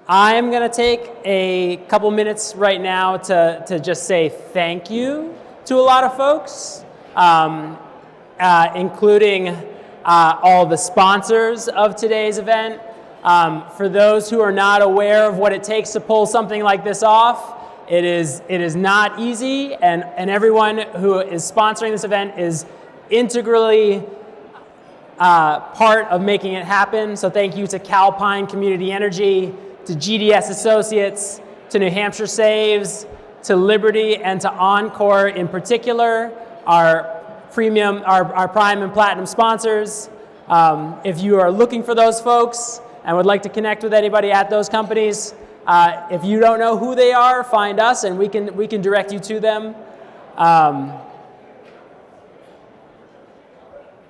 I'm going to take a couple minutes right now to just say thank you to a lot of folks, including all the sponsors of today's event. For those who are not aware of what it takes to pull something like this off, it is not easy, and everyone who is sponsoring this event is integrally part of making it happen. So thank you to Calpine Community Energy, to GDS Associates, to New Hampshire Saves, to Liberty, and to Encore in particular, our prime and platinum sponsors. If you are looking for those folks and would like to connect with anybody at those companies, if you don't know who they are, find us and we can direct you to them.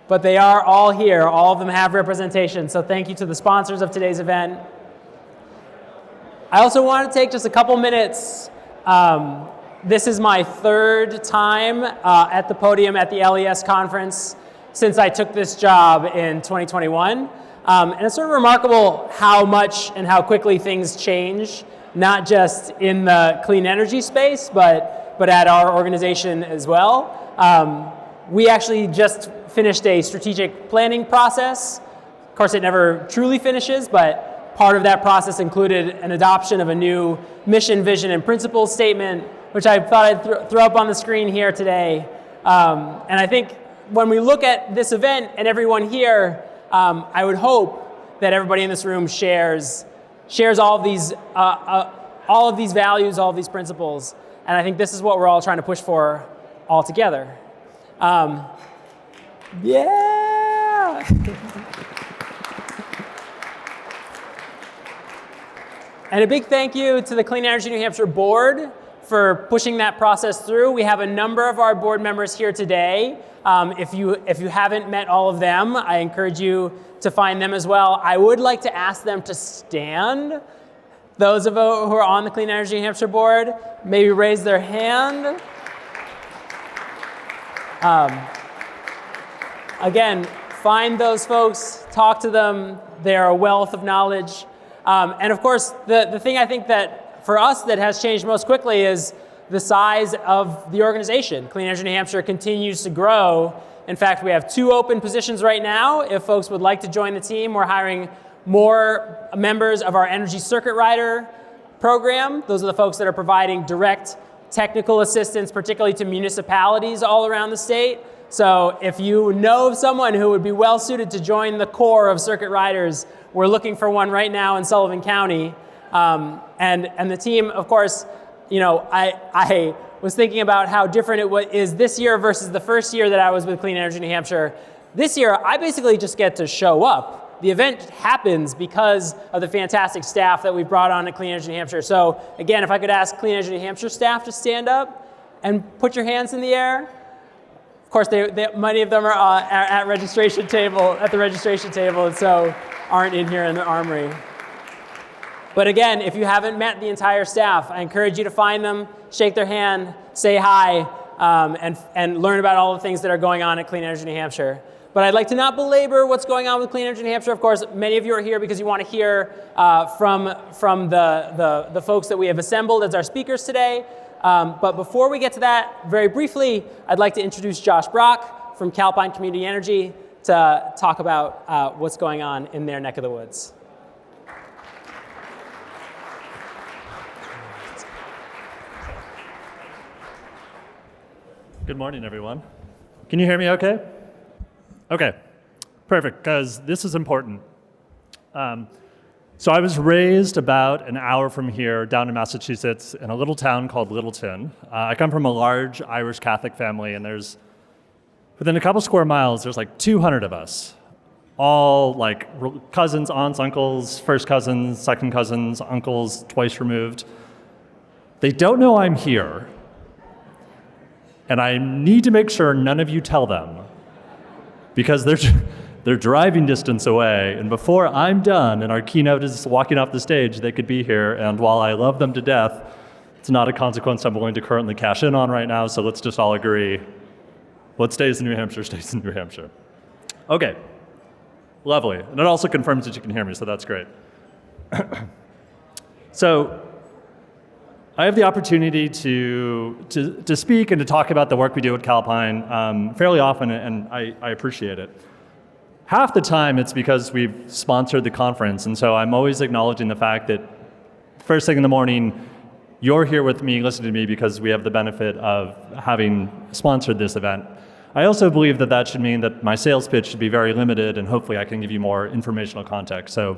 But they are all here. All of them have representation. So thank you to the sponsors of today's event. I also want to take just a couple minutes. This is my third time at the podium at the LES conference since I took this job in 2021. And it's sort of remarkable how much and how quickly things change, not just in the clean energy space, but at our organization as well. We actually just finished a strategic planning process. Of course, it never truly finishes, but part of that process included an adoption of a new mission, vision, and principles statement, which I thought I'd throw up on the screen here today. And I think when we look at this event and everyone here, I would hope that everybody in this room shares all of these values, all of these principles. And I think this is what we're all trying to push for all together. Yeah! And a big thank you to the Clean Energy New Hampshire board for pushing that process through. We have a number of our board members here today. If you haven't met all of them, I encourage you to find them as well. I would like to ask them to stand. Those of you who are on the Clean Energy New Hampshire board, maybe raise their hand. Again, find those folks, talk to them. They are a wealth of knowledge. And of course, the thing I think that for us that has changed most quickly is the size of the organization. Clean Energy New Hampshire continues to grow. In fact, we have 2 open positions right now. If folks would like to join the team, we're hiring more members of our Energy Circuit Rider program. Those are the folks that are providing direct technical assistance, particularly to municipalities all around the state. So if you know of someone who would be well suited to join the core of circuit riders, we're looking for one right now in Sullivan County. And the team, of course, you know, I was thinking about how different it is this year versus the first year that I was with Clean Energy New Hampshire. This year, I basically just get to show up. The event happens because of the fantastic staff that we've brought on at Clean Energy New Hampshire. So again, if I could ask Clean Energy New Hampshire staff to stand up and put your hands in the air. Of course, many of them are at the registration table, and so aren't in here in the armory. But again, if you haven't met the entire staff, I encourage you to find them, shake their hand, say hi, and learn about all the things that are going on at Clean Energy New Hampshire. But I'd like to not belabor what's going on with Clean Energy New Hampshire. Of course, many of you are here because you want to hear from the folks that we have assembled as our speakers today. But before we get to that, very briefly, I'd like to introduce Josh Brock from Calpine Community Energy to talk about what's going on in their neck of the woods. Good morning, everyone. Can you hear me okay? Okay, perfect, because this is important. So I was raised about an hour from here down in Massachusetts in a little town called Littleton. I come from a large Irish Catholic family, and within a couple square miles, there's like 200 of us, all like cousins, aunts, uncles, first cousins, second cousins, uncles, twice removed. They don't know I'm here, and I need to make sure none of you tell them, because they're driving distance away, and before I'm done and our keynote is walking off the stage, they could be here, and while I love them to death, it's not a consequence I'm willing to currently cash in on right now, so let's just all agree, what stays in New Hampshire stays in New Hampshire. Okay, lovely, and it also confirms that you can hear me, so that's great. So I have the opportunity to speak and to talk about the work we do at Calpine fairly often, and I appreciate it. Half the time it's because we've sponsored the conference, and so I'm always acknowledging the fact that first thing in the morning, you're here with me, listening to me because we have the benefit of having sponsored this event. I also believe that that should mean that my sales pitch should be very limited, and hopefully I can give you more informational context. So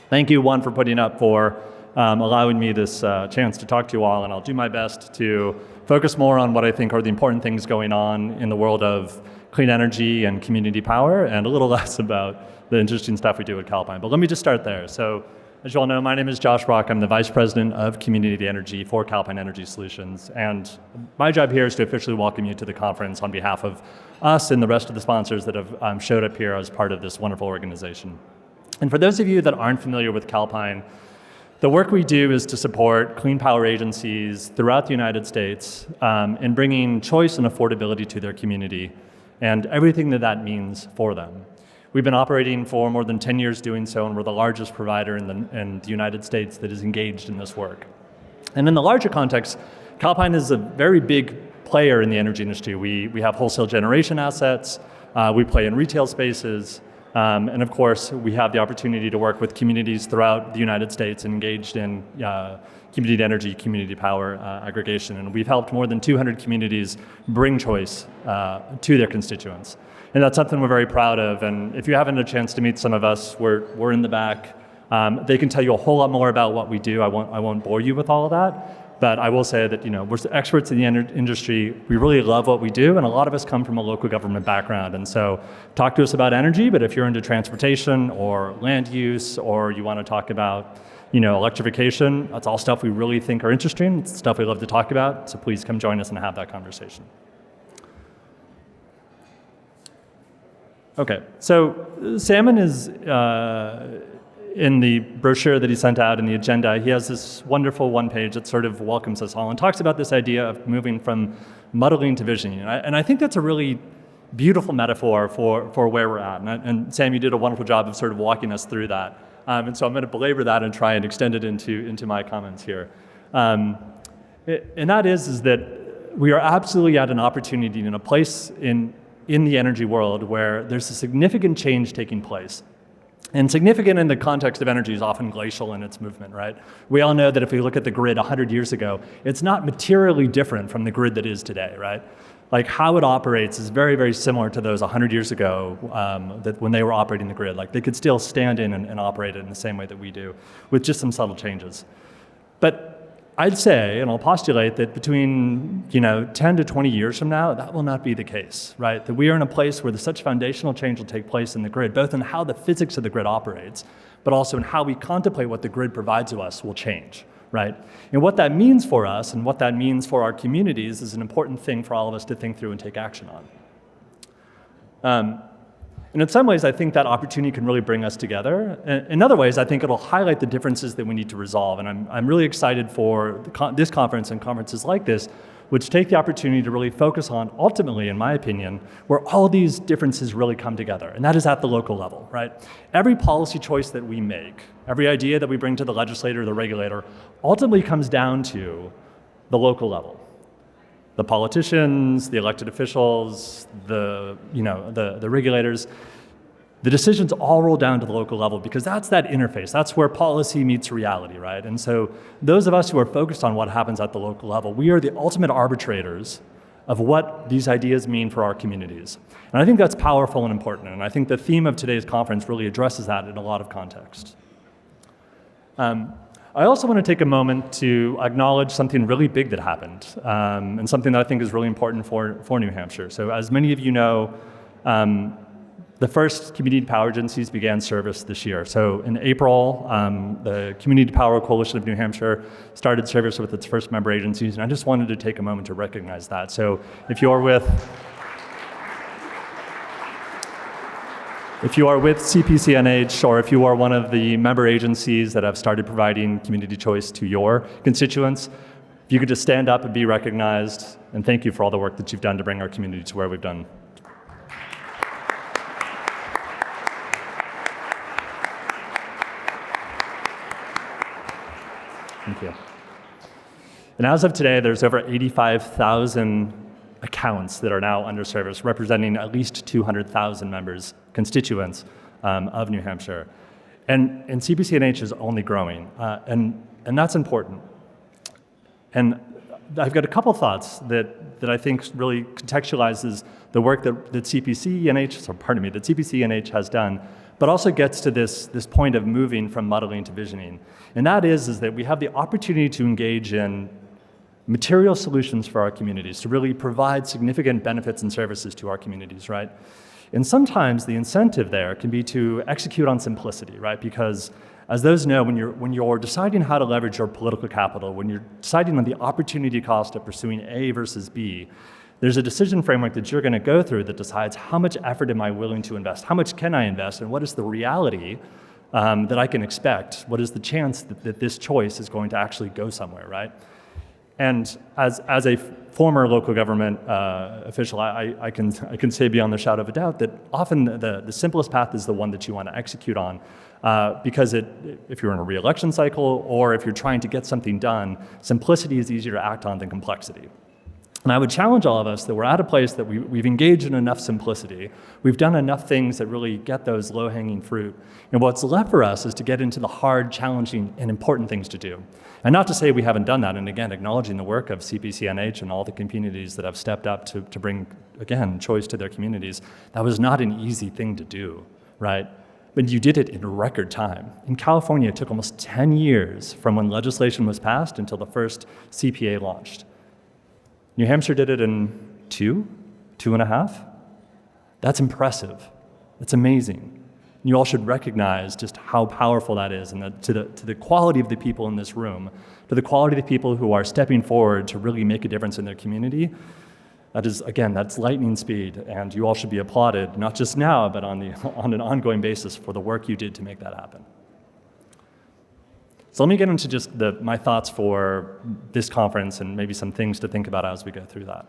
thank you, one, for putting up, for allowing me this chance to talk to you all, and I'll do my best to focus more on what I think are the important things going on in the world of clean energy and community power, and a little less about the interesting stuff we do at Calpine. But let me just start there. So, as you all know, my name is Josh Brock. I'm the Vice President of Community Energy for Calpine Energy Solutions, and my job here is to officially welcome you to the conference on behalf of us and the rest of the sponsors that have showed up here as part of this wonderful organization. And for those of you that aren't familiar with Calpine, the work we do is to support clean power agencies throughout the United States in bringing choice and affordability to their community and everything that that means for them. We've been operating for more than 10 years doing so, and we're the largest provider in the United States that is engaged in this work. And in the larger context, Calpine is a very big player in the energy industry. We have wholesale generation assets, we play in retail spaces, and of course, we have the opportunity to work with communities throughout the United States engaged in community energy, community power aggregation. And we've helped more than 200 communities bring choice to their constituents. And that's something we're very proud of. And if you haven't had a chance to meet some of us, we're in the back. They can tell you a whole lot more about what we do. I won't bore you with all of that. But I will say that we're experts in the industry. We really love what we do, and a lot of us come from a local government background. And so talk to us about energy, but if you're into transportation or land use, or you want to talk about electrification, that's all stuff we really think are interesting. It's stuff we love to talk about. So please come join us and have that conversation. Okay, so Salmon is in the brochure that he sent out in the agenda. He has this wonderful one page that sort of welcomes us all and talks about this idea of moving from muddling to visioning. And I think that's a really beautiful metaphor for where we're at. And Sam, you did a wonderful job of sort of walking us through that. And so I'm going to belabor that and try and extend it into my comments here. And that is that we are absolutely at an opportunity in a place in the energy world where there's a significant change taking place. And significant in the context of energy is often glacial in its movement, right? We all know that if we look at the grid 100 years ago, it's not materially different from the grid that is today, right? Like how it operates is very, very similar to those 100 years ago that when they were operating the grid. Like they could still stand in and operate it in the same way that we do, with just some subtle changes. But I'd say, and I'll postulate, that between 10 to 20 years from now, that will not be the case, right? That we are in a place where such foundational change will take place in the grid, both in how the physics of the grid operates, but also in how we contemplate what the grid provides to us will change, right? And what that means for us and what that means for our communities is an important thing for all of us to think through and take action on. And in some ways, I think that opportunity can really bring us together. In other ways, I think it'll highlight the differences that we need to resolve. And I'm really excited for this conference and conferences like this, which take the opportunity to really focus on, ultimately, in my opinion, where all these differences really come together. And that is at the local level, right? Every policy choice that we make, every idea that we bring to the legislator or the regulator, ultimately comes down to the local level. The politicians, the elected officials, the regulators, the decisions all roll down to the local level because that's that interface. That's where policy meets reality, right? And so those of us who are focused on what happens at the local level, we are the ultimate arbitrators of what these ideas mean for our communities. And I think that's powerful and important. And I think the theme of today's conference really addresses that in a lot of context. I also want to take a moment to acknowledge something really big that happened, and something that I think is really important for New Hampshire. So as many of you know, the first community power agencies began service this year. So in April, the Community Power Coalition of New Hampshire started service with its first member agencies, and I just wanted to take a moment to recognize that. So if you are with CPCNH, or if you are one of the member agencies that have started providing community choice to your constituents, if you could just stand up and be recognized, and thank you for all the work that you've done to bring our community to where we've done. Thank you. And as of today, there's over 85,000 accounts that are now under service, representing at least 200,000 members, constituents of New Hampshire. And CPC&H is only growing, and that's important. And I've got a couple thoughts that I think really contextualizes the work that CPC&H has done, but also gets to this point of moving from modeling to visioning. And that is that we have the opportunity to engage in material solutions for our communities, to really provide significant benefits and services to our communities, right? And sometimes the incentive there can be to execute on simplicity, right? Because as those know, when you're deciding how to leverage your political capital, when you're deciding on the opportunity cost of pursuing A versus B, there's a decision framework that you're going to go through that decides how much effort am I willing to invest, how much can I invest, and what is the reality that I can expect, what is the chance that this choice is going to actually go somewhere, right? And as a former local government official, I can say beyond the shadow of a doubt that often the simplest path is the one that you want to execute on, because if you're in a re-election cycle or if you're trying to get something done, simplicity is easier to act on than complexity. And I would challenge all of us that we're at a place that we've engaged in enough simplicity. We've done enough things that really get those low-hanging fruit. And what's left for us is to get into the hard, challenging, and important things to do. And not to say we haven't done that, and again, acknowledging the work of CPC&H and all the communities that have stepped up to bring, again, choice to their communities. That was not an easy thing to do, right? But you did it in record time. In California, it took almost 10 years from when legislation was passed until the first CPA launched. New Hampshire did it in 2.5. That's impressive. That's amazing. You all should recognize just how powerful that is, and that to the quality of the people in this room, to the quality of the people who are stepping forward to really make a difference in their community. That is, again, that's lightning speed, and you all should be applauded, not just now, but on an ongoing basis for the work you did to make that happen. So let me get into just my thoughts for this conference and maybe some things to think about as we go through that.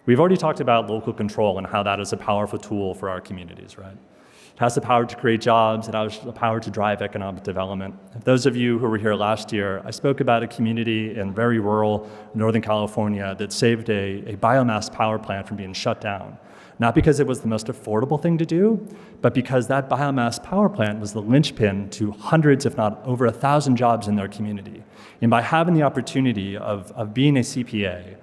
We've already talked about local control and how that is a powerful tool for our communities, right? It has the power to create jobs, it has the power to drive economic development. Those of you who were here last year, I spoke about a community in very rural Northern California that saved a biomass power plant from being shut down. Not because it was the most affordable thing to do, but because that biomass power plant was the linchpin to hundreds, if not over 1,000 jobs in their community. And by having the opportunity of being a CPA,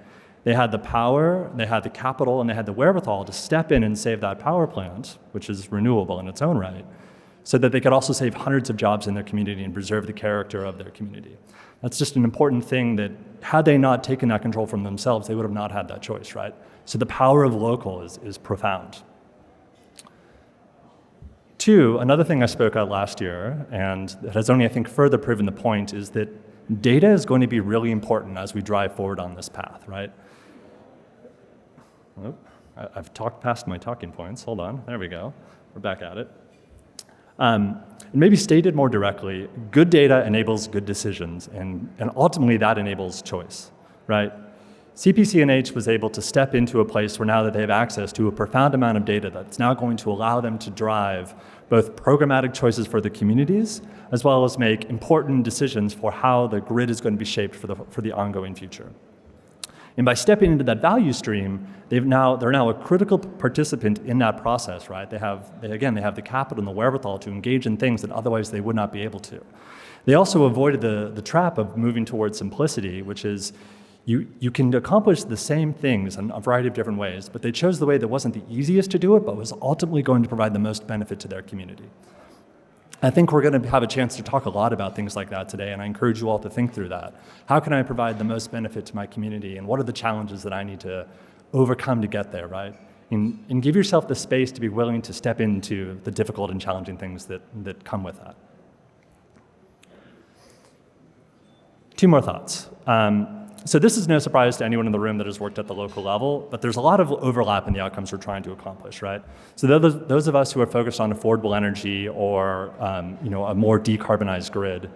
they had the power, they had the capital, and they had the wherewithal to step in and save that power plant, which is renewable in its own right, so that they could also save hundreds of jobs in their community and preserve the character of their community. That's just an important thing that, had they not taken that control from themselves, they would have not had that choice, right? So the power of local is profound. Two, another thing I spoke about last year, and that has only, I think, further proven the point, is that data is going to be really important as we drive forward on this path, right? Oh, I've talked past my talking points. Hold on. There we go. We're back at it. And maybe stated more directly, good data enables good decisions, and ultimately that enables choice, right? CPC&H was able to step into a place where now that they have access to a profound amount of data that's now going to allow them to drive both programmatic choices for the communities, as well as make important decisions for how the grid is going to be shaped for the ongoing future. And by stepping into that value stream, they're now a critical participant in that process, right? They have the capital and the wherewithal to engage in things that otherwise they would not be able to. They also avoided the trap of moving towards simplicity, which is you can accomplish the same things in a variety of different ways, but they chose the way that wasn't the easiest to do it, but was ultimately going to provide the most benefit to their community. I think we're going to have a chance to talk a lot about things like that today, and I encourage you all to think through that. How can I provide the most benefit to my community, and what are the challenges that I need to overcome to get there, right? And give yourself the space to be willing to step into the difficult and challenging things that come with that. Two more thoughts. So this is no surprise to anyone in the room that has worked at the local level, but there's a lot of overlap in the outcomes we're trying to accomplish, right? So those of us who are focused on affordable energy or a more decarbonized grid,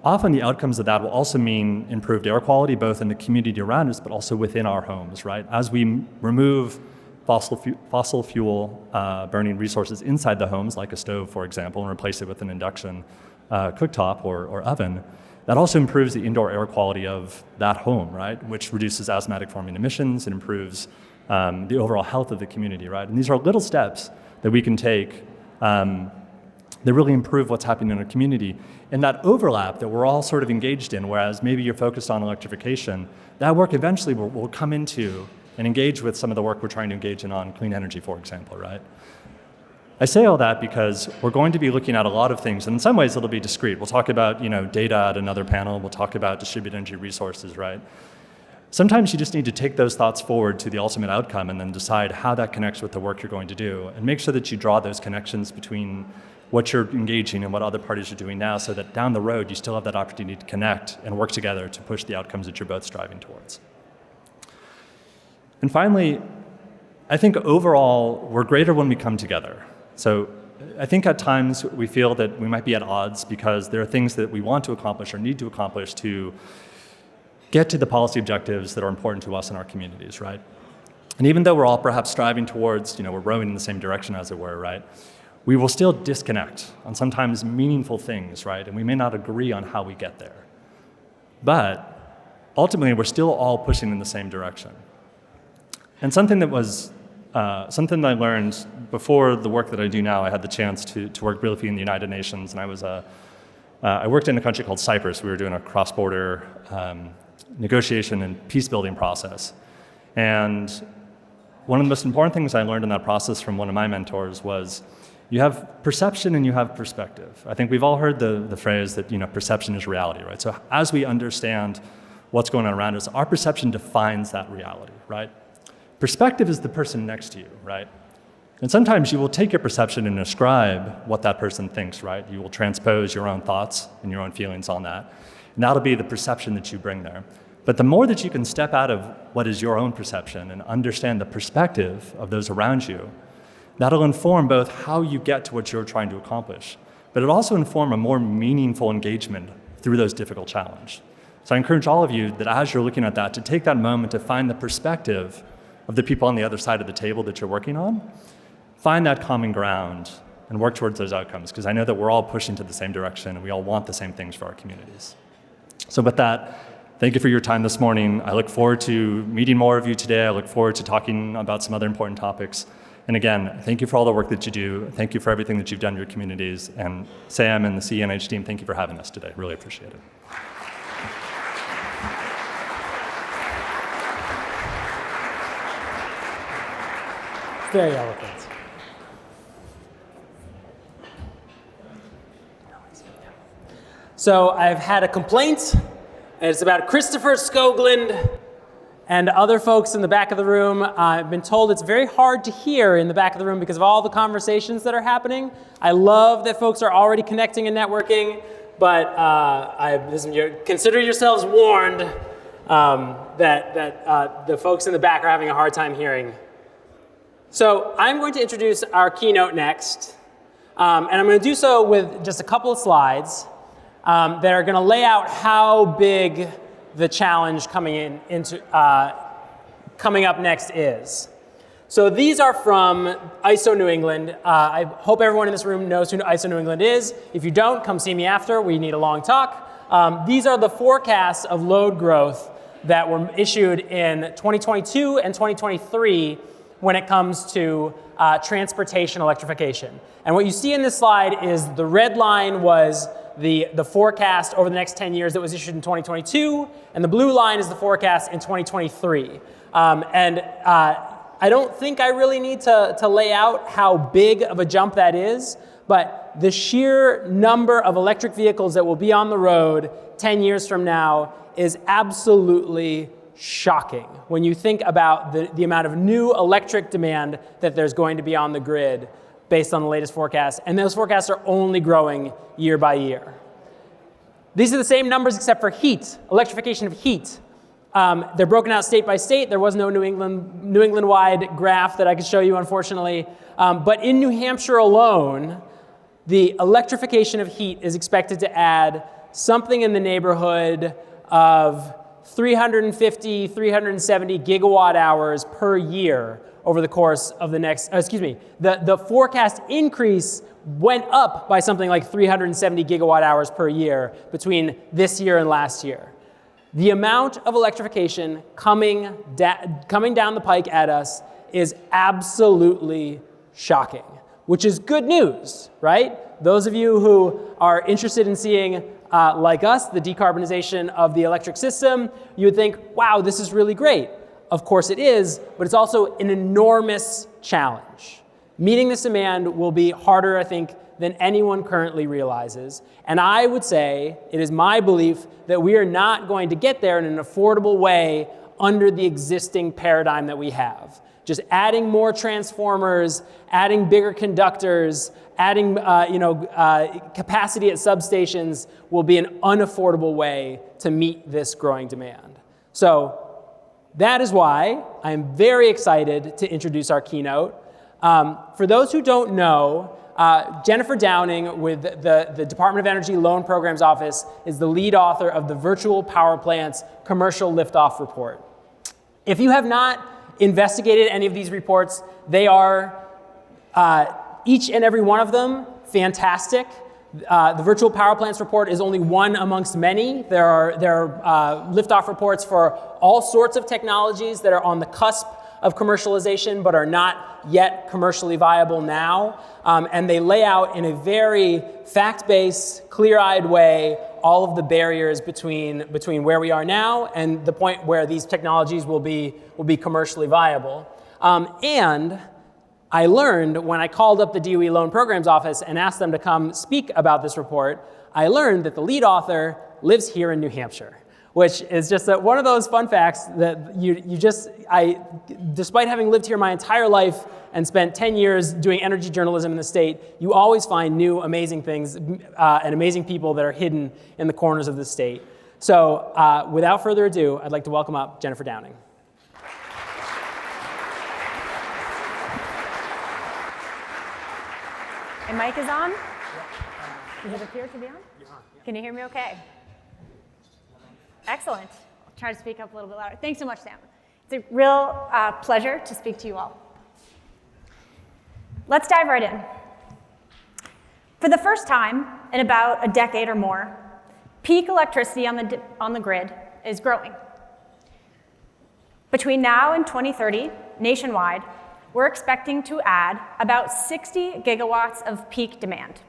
often the outcomes of that will also mean improved air quality, both in the community around us, but also within our homes, right? As we remove fossil fuel burning resources inside the homes, like a stove, for example, and replace it with an induction cooktop or oven, that also improves the indoor air quality of that home, right? Which reduces asthmatic forming emissions and improves the overall health of the community, right? And these are little steps that we can take that really improve what's happening in our community. And that overlap that we're all sort of engaged in, whereas maybe you're focused on electrification, that work eventually will come into and engage with some of the work we're trying to engage in on clean energy, for example, right? I say all that because we're going to be looking at a lot of things, and in some ways it'll be discrete. We'll talk about data at another panel, we'll talk about distributed energy resources, right? Sometimes you just need to take those thoughts forward to the ultimate outcome and then decide how that connects with the work you're going to do, and make sure that you draw those connections between what you're engaging and what other parties are doing now, so that down the road you still have that opportunity to connect and work together to push the outcomes that you're both striving towards. And finally, I think overall we're greater when we come together. So I think at times we feel that we might be at odds because there are things that we want to accomplish or need to accomplish to get to the policy objectives that are important to us in our communities, right? And even though we're all perhaps striving towards, we're rowing in the same direction, as it were, right? We will still disconnect on sometimes meaningful things, right? And we may not agree on how we get there. But ultimately, we're still all pushing in the same direction. And something that I learned before the work that I do now, I had the chance to work briefly in the United Nations, and I worked in a country called Cyprus. We were doing a cross-border negotiation and peace-building process. And one of the most important things I learned in that process from one of my mentors was you have perception and you have perspective. I think we've all heard the phrase that perception is reality, right? So as we understand what's going on around us, our perception defines that reality, right? Perspective is the person next to you, right? And sometimes you will take your perception and ascribe what that person thinks, right? You will transpose your own thoughts and your own feelings on that. And that'll be the perception that you bring there. But the more that you can step out of what is your own perception and understand the perspective of those around you, that'll inform both how you get to what you're trying to accomplish, but it'll also inform a more meaningful engagement through those difficult challenges. So I encourage all of you that as you're looking at that, to take that moment to find the perspective of the people on the other side of the table that you're working on, find that common ground and work towards those outcomes, because I know that we're all pushing to the same direction and we all want the same things for our communities. So with that, thank you for your time this morning. I look forward to meeting more of you today. I look forward to talking about some other important topics. And again, thank you for all the work that you do. Thank you for everything that you've done in your communities. And Sam and the CENH team, thank you for having us today. Really appreciate it. Very eloquent. So I've had a complaint, and it's about Christopher Skoglund and other folks in the back of the room. I've been told it's very hard to hear in the back of the room because of all the conversations that are happening. I love that folks are already connecting and networking, but consider yourselves warned that the folks in the back are having a hard time hearing. So I'm going to introduce our keynote next, and I'm going to do so with just a couple of slides that are going to lay out how big the challenge coming up next is. So these are from ISO New England. I hope everyone in this room knows who ISO New England is. If you don't, come see me after. We need a long talk. These are the forecasts of load growth that were issued in 2022 and 2023 when it comes to transportation electrification. And what you see in this slide is the red line was the forecast over the next 10 years that was issued in 2022, and the blue line is the forecast in 2023. I don't think I really need to lay out how big of a jump that is, but the sheer number of electric vehicles that will be on the road 10 years from now is absolutely shocking when you think about the amount of new electric demand that there's going to be on the grid based on the latest forecasts, and those forecasts are only growing year by year. These are the same numbers except for heat, electrification of heat. They're broken out state by state. There was no New England-wide graph that I could show you, unfortunately. But in New Hampshire alone, the electrification of heat is expected to add something in the neighborhood of 350, 370 gigawatt hours per year over the course of the next, the forecast increase went up by something like 370 gigawatt hours per year between this year and last year. The amount of electrification coming down the pike at us is absolutely shocking, which is good news, right? Those of you who are interested in seeing, like us, the decarbonization of the electric system, you would think, wow, this is really great. Of course it is, but it's also an enormous challenge. Meeting this demand will be harder, I think, than anyone currently realizes. And I would say, it is my belief that we are not going to get there in an affordable way under the existing paradigm that we have. Just adding more transformers, adding bigger conductors, adding capacity at substations will be an unaffordable way to meet this growing demand. So that is why I'm very excited to introduce our keynote. For those who don't know, Jennifer Downing with the Department of Energy Loan Programs Office is the lead author of the Virtual Power Plants Commercial Liftoff Report. If you have not investigated any of these reports, they are, each and every one of them, fantastic. The Virtual Power Plants report is only one amongst many. There are liftoff reports for all sorts of technologies that are on the cusp of commercialization but are not yet commercially viable now. And they lay out in a very fact-based, clear-eyed way all of the barriers between where we are now and the point where these technologies will be commercially viable. And I learned when I called up the DOE Loan Programs Office and asked them to come speak about this report, I learned that the lead author lives here in New Hampshire, which is just one of those fun facts that despite having lived here my entire life and spent 10 years doing energy journalism in the state, you always find new amazing things and amazing people that are hidden in the corners of the state. So without further ado, I'd like to welcome up Jennifer Downing. My mic is on? Does it appear to be on? Can you hear me okay? Excellent. I'll try to speak up a little bit louder. Thanks so much, Sam. It's a real pleasure to speak to you all. Let's dive right in. For the first time in about a decade or more, peak electricity on the grid is growing. Between now and 2030, nationwide, we're expecting to add about 60 gigawatts of peak demand.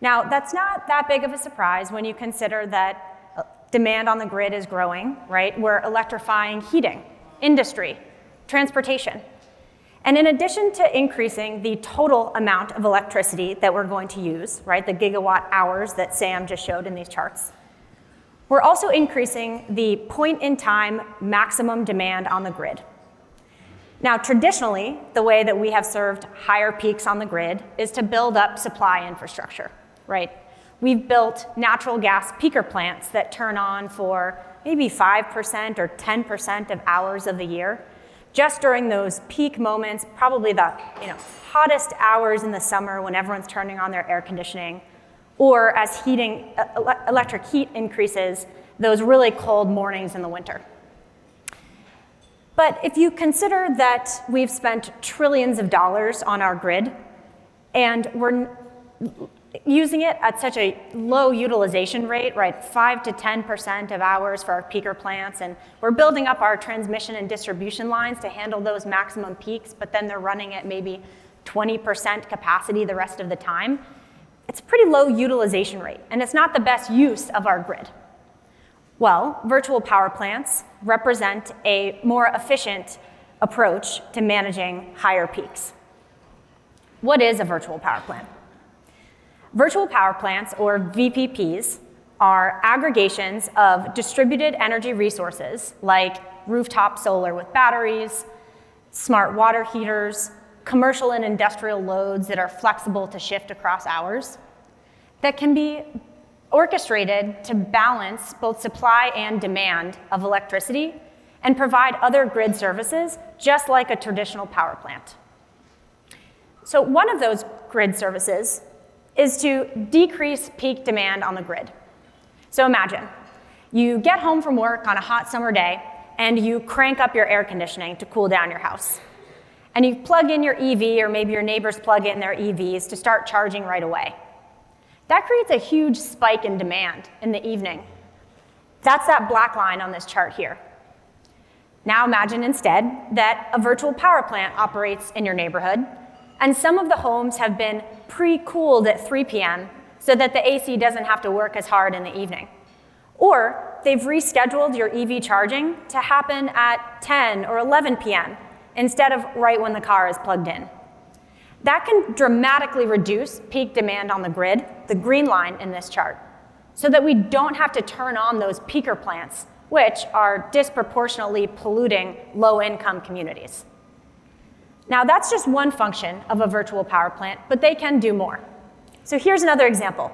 Now, that's not that big of a surprise when you consider that demand on the grid is growing, right? We're electrifying heating, industry, transportation. And in addition to increasing the total amount of electricity that we're going to use, right, the gigawatt hours that Sam just showed in these charts, we're also increasing the point-in-time maximum demand on the grid. Now, traditionally, the way that we have served higher peaks on the grid is to build up supply infrastructure, right? We've built natural gas peaker plants that turn on for maybe 5% or 10% of hours of the year, just during those peak moments, probably the hottest hours in the summer when everyone's turning on their air conditioning, or as electric heat increases, those really cold mornings in the winter. But if you consider that we've spent trillions of dollars on our grid, and we're using it at such a low utilization rate, right, 5 to 10% of hours for our peaker plants, and we're building up our transmission and distribution lines to handle those maximum peaks, but then they're running at maybe 20% capacity the rest of the time, it's a pretty low utilization rate, and it's not the best use of our grid. Well, virtual power plants represent a more efficient approach to managing higher peaks. What is a virtual power plant? Virtual power plants, or VPPs, are aggregations of distributed energy resources like rooftop solar with batteries, smart water heaters, commercial and industrial loads that are flexible to shift across hours, that can be orchestrated to balance both supply and demand of electricity and provide other grid services just like a traditional power plant. So one of those grid services is to decrease peak demand on the grid. So imagine, you get home from work on a hot summer day and you crank up your air conditioning to cool down your house. and you plug in your EV, or maybe your neighbors plug in their EVs to start charging right away. That creates a huge spike in demand in the evening. That's that black line on this chart here. Now imagine instead that a virtual power plant operates in your neighborhood, and some of the homes have been pre-cooled at 3 p.m. so that the AC doesn't have to work as hard in the evening. Or they've rescheduled your EV charging to happen at 10 or 11 p.m. instead of right when the car is plugged in. That can dramatically reduce peak demand on the grid, the green line in this chart, so that we don't have to turn on those peaker plants, which are disproportionately polluting low-income communities. Now, that's just one function of a virtual power plant, but they can do more. So here's another example.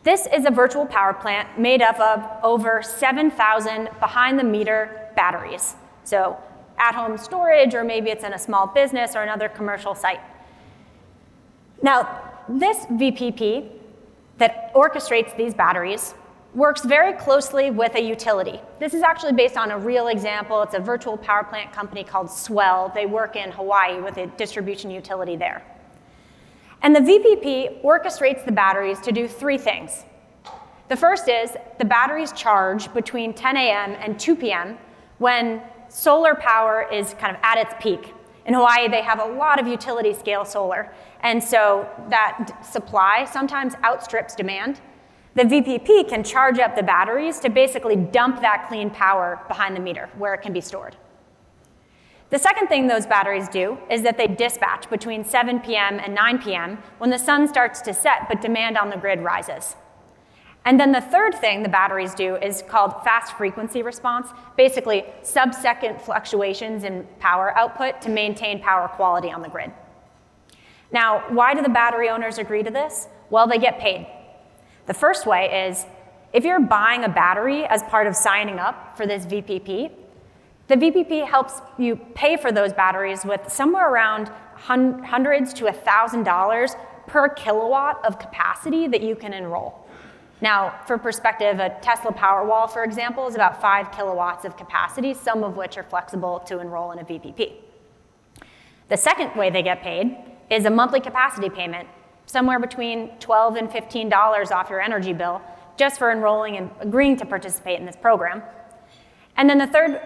This is a virtual power plant made up of over 7,000 behind-the-meter batteries. So at-home storage, or maybe it's in a small business or another commercial site. Now, this VPP that orchestrates these batteries works very closely with a utility. This is actually based on a real example. It's a virtual power plant company called Swell. They work in Hawaii with a distribution utility there. And the VPP orchestrates the batteries to do 3 things. The first is the batteries charge between 10 a.m. and 2 p.m. when solar power is kind of at its peak. In Hawaii, they have a lot of utility scale solar, and so that supply sometimes outstrips demand. The VPP can charge up the batteries to basically dump that clean power behind the meter where it can be stored. The second thing those batteries do is that they dispatch between 7 p.m. and 9 p.m. when the sun starts to set but demand on the grid rises. And then the third thing the batteries do is called fast frequency response, basically sub-second fluctuations in power output to maintain power quality on the grid. Now, why do the battery owners agree to this? Well, they get paid. The first way is, if you're buying a battery as part of signing up for this VPP, the VPP helps you pay for those batteries with somewhere around hundreds to $1,000 per kilowatt of capacity that you can enroll. Now, for perspective, a Tesla Powerwall, for example, is about 5 kilowatts of capacity, some of which are flexible to enroll in a VPP. The second way they get paid is a monthly capacity payment, somewhere between $12 and $15 off your energy bill, just for enrolling and agreeing to participate in this program. And then the third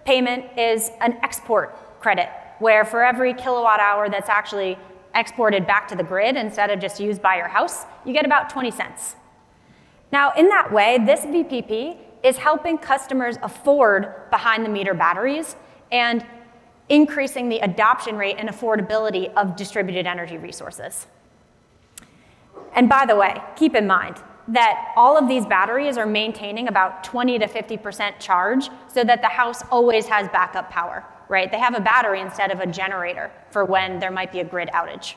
payment is an export credit, where for every kilowatt hour that's actually exported back to the grid instead of just used by your house, you get about 20 cents. Now, in that way, this VPP is helping customers afford behind-the-meter batteries and increasing the adoption rate and affordability of distributed energy resources. And by the way, keep in mind that all of these batteries are maintaining about 20 to 50% charge so that the house always has backup power, right? They have a battery instead of a generator for when there might be a grid outage.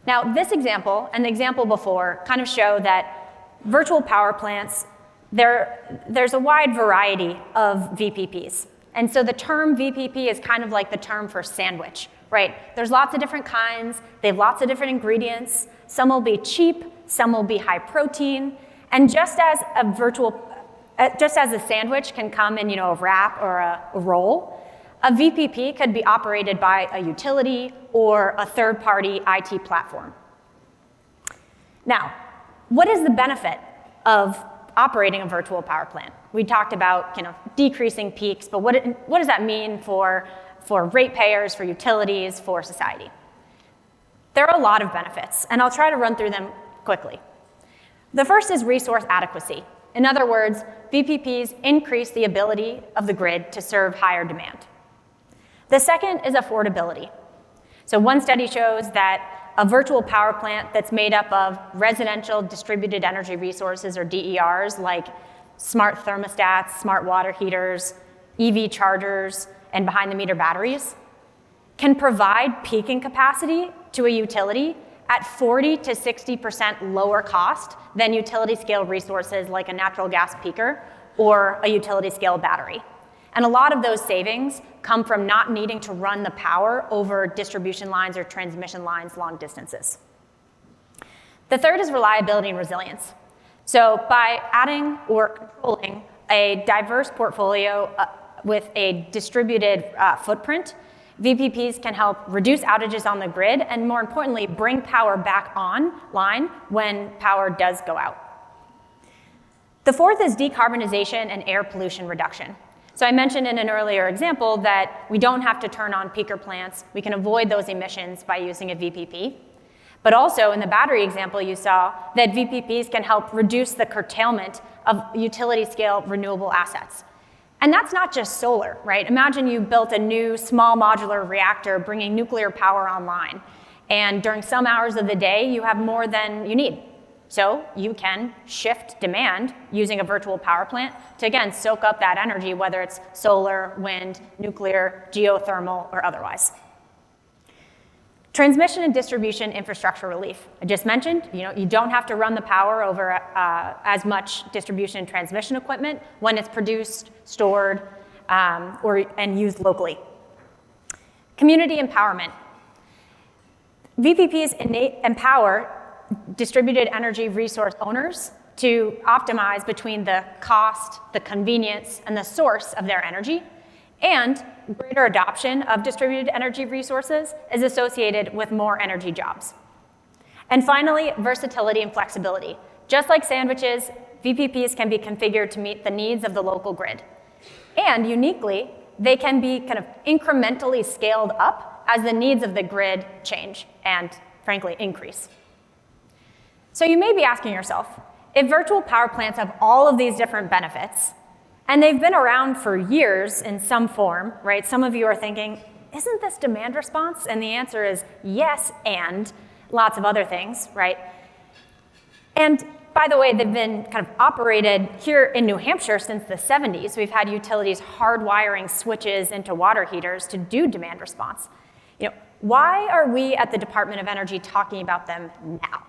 Now, this example and the example before kind of show that virtual power plants, there's a wide variety of VPPs. And so the term VPP is kind of like the term for sandwich, right? There's lots of different kinds. They have lots of different ingredients. Some will be cheap, some will be high protein. And just as a sandwich can come in, a wrap or a roll, a VPP could be operated by a utility or a third-party IT platform. Now, what is the benefit of operating a virtual power plant? We talked about decreasing peaks, but what does that mean for ratepayers, for utilities, for society? There are a lot of benefits, and I'll try to run through them quickly. The first is resource adequacy. In other words, VPPs increase the ability of the grid to serve higher demand. The second is affordability. So one study shows that a virtual power plant that's made up of residential distributed energy resources, or DERs, like smart thermostats, smart water heaters, EV chargers, and behind-the-meter batteries, can provide peaking capacity to a utility at 40 to 60% lower cost than utility-scale resources like a natural gas peaker or a utility-scale battery. And a lot of those savings come from not needing to run the power over distribution lines or transmission lines long distances. The third is reliability and resilience. So by adding or controlling a diverse portfolio with a distributed footprint, VPPs can help reduce outages on the grid and, more importantly, bring power back online when power does go out. The fourth is decarbonization and air pollution reduction. So I mentioned in an earlier example that we don't have to turn on peaker plants. We can avoid those emissions by using a VPP. But also in the battery example you saw that VPPs can help reduce the curtailment of utility scale renewable assets. And that's not just solar, right? Imagine you built a new small modular reactor bringing nuclear power online. And during some hours of the day, you have more than you need. So you can shift demand using a virtual power plant to, again, soak up that energy, whether it's solar, wind, nuclear, geothermal, or otherwise. Transmission and distribution infrastructure relief. I just mentioned, you don't have to run the power over as much distribution and transmission equipment when it's produced, stored, and used locally. Community empowerment. VPPs empower distributed energy resource owners to optimize between the cost, the convenience, and the source of their energy. And greater adoption of distributed energy resources is associated with more energy jobs. And finally, versatility and flexibility. Just like sandwiches, VPPs can be configured to meet the needs of the local grid. And uniquely, they can be kind of incrementally scaled up as the needs of the grid change and, frankly, increase. So you may be asking yourself, if virtual power plants have all of these different benefits, and they've been around for years in some form, right? Some of you are thinking, isn't this demand response? And the answer is yes, and lots of other things, right? And by the way, they've been kind of operated here in New Hampshire since the 70s. We've had utilities hardwiring switches into water heaters to do demand response. Why are we at the Department of Energy talking about them now?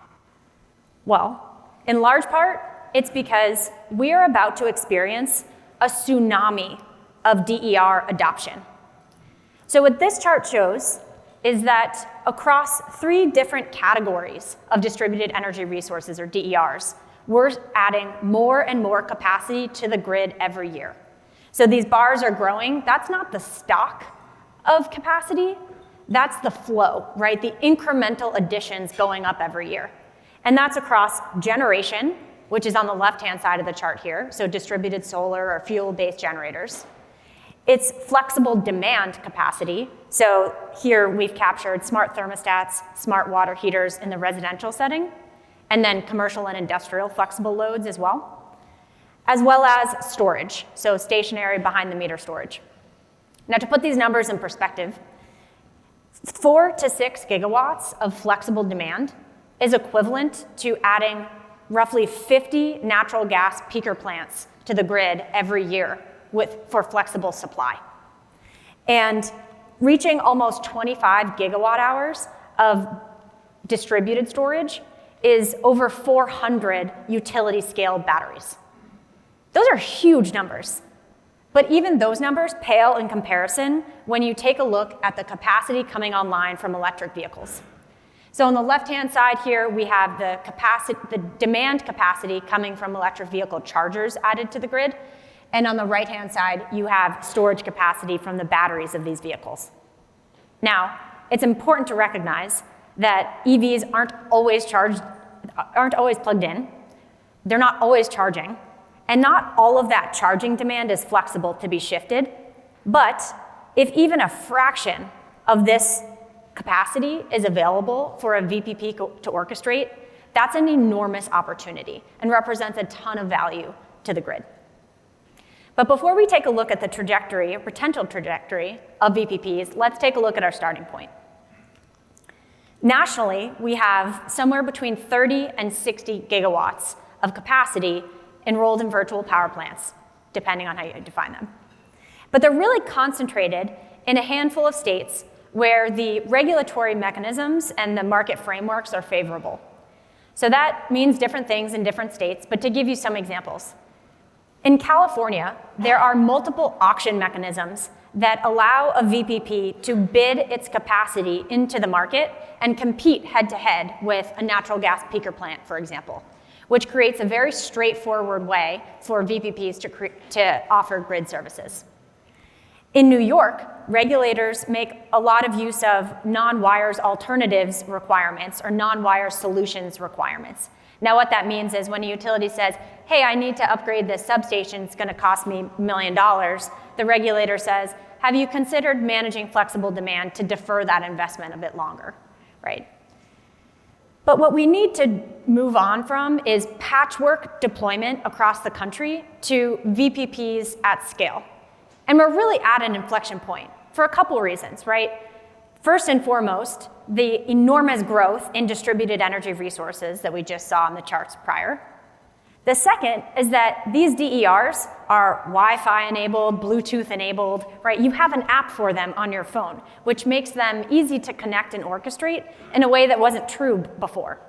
Well, in large part, it's because we are about to experience a tsunami of DER adoption. So what this chart shows is that across 3 different categories of distributed energy resources, or DERs, we're adding more and more capacity to the grid every year. So these bars are growing. That's not the stock of capacity, that's the flow, right? The incremental additions going up every year. And that's across generation, which is on the left-hand side of the chart here, so distributed solar or fuel-based generators. It's flexible demand capacity, so here we've captured smart thermostats, smart water heaters in the residential setting, and then commercial and industrial flexible loads as well as storage, so stationary behind-the-meter storage. Now, to put these numbers in perspective, 4 to 6 gigawatts of flexible demand is equivalent to adding roughly 50 natural gas peaker plants to the grid every year for flexible supply. And reaching almost 25 gigawatt hours of distributed storage is over 400 utility scale batteries. Those are huge numbers. But even those numbers pale in comparison when you take a look at the capacity coming online from electric vehicles. So on the left-hand side here, we have the demand capacity coming from electric vehicle chargers added to the grid. And on the right-hand side, you have storage capacity from the batteries of these vehicles. Now, it's important to recognize that EVs aren't always plugged in. They're not always charging. And not all of that charging demand is flexible to be shifted. But if even a fraction of this capacity is available for a VPP to orchestrate, that's an enormous opportunity and represents a ton of value to the grid. But before we take a look at the trajectory, or potential trajectory of VPPs, let's take a look at our starting point. Nationally, we have somewhere between 30 and 60 gigawatts of capacity enrolled in virtual power plants, depending on how you define them. But they're really concentrated in a handful of states where the regulatory mechanisms and the market frameworks are favorable. So that means different things in different states, but to give you some examples. In California, there are multiple auction mechanisms that allow a VPP to bid its capacity into the market and compete head-to-head with a natural gas peaker plant, for example, which creates a very straightforward way for VPPs to offer grid services. In New York, regulators make a lot of use of non-wires alternatives requirements or non-wire solutions requirements. Now what that means is when a utility says, hey, I need to upgrade this substation, it's gonna cost me $1 million, the regulator says, have you considered managing flexible demand to defer that investment a bit longer, right? But what we need to move on from is patchwork deployment across the country to VPPs at scale. And we're really at an inflection point for a couple reasons, right? First and foremost, the enormous growth in distributed energy resources that we just saw in the charts prior. The second is that these DERs are Wi-Fi enabled, Bluetooth enabled, right? You have an app for them on your phone, which makes them easy to connect and orchestrate in a way that wasn't true before.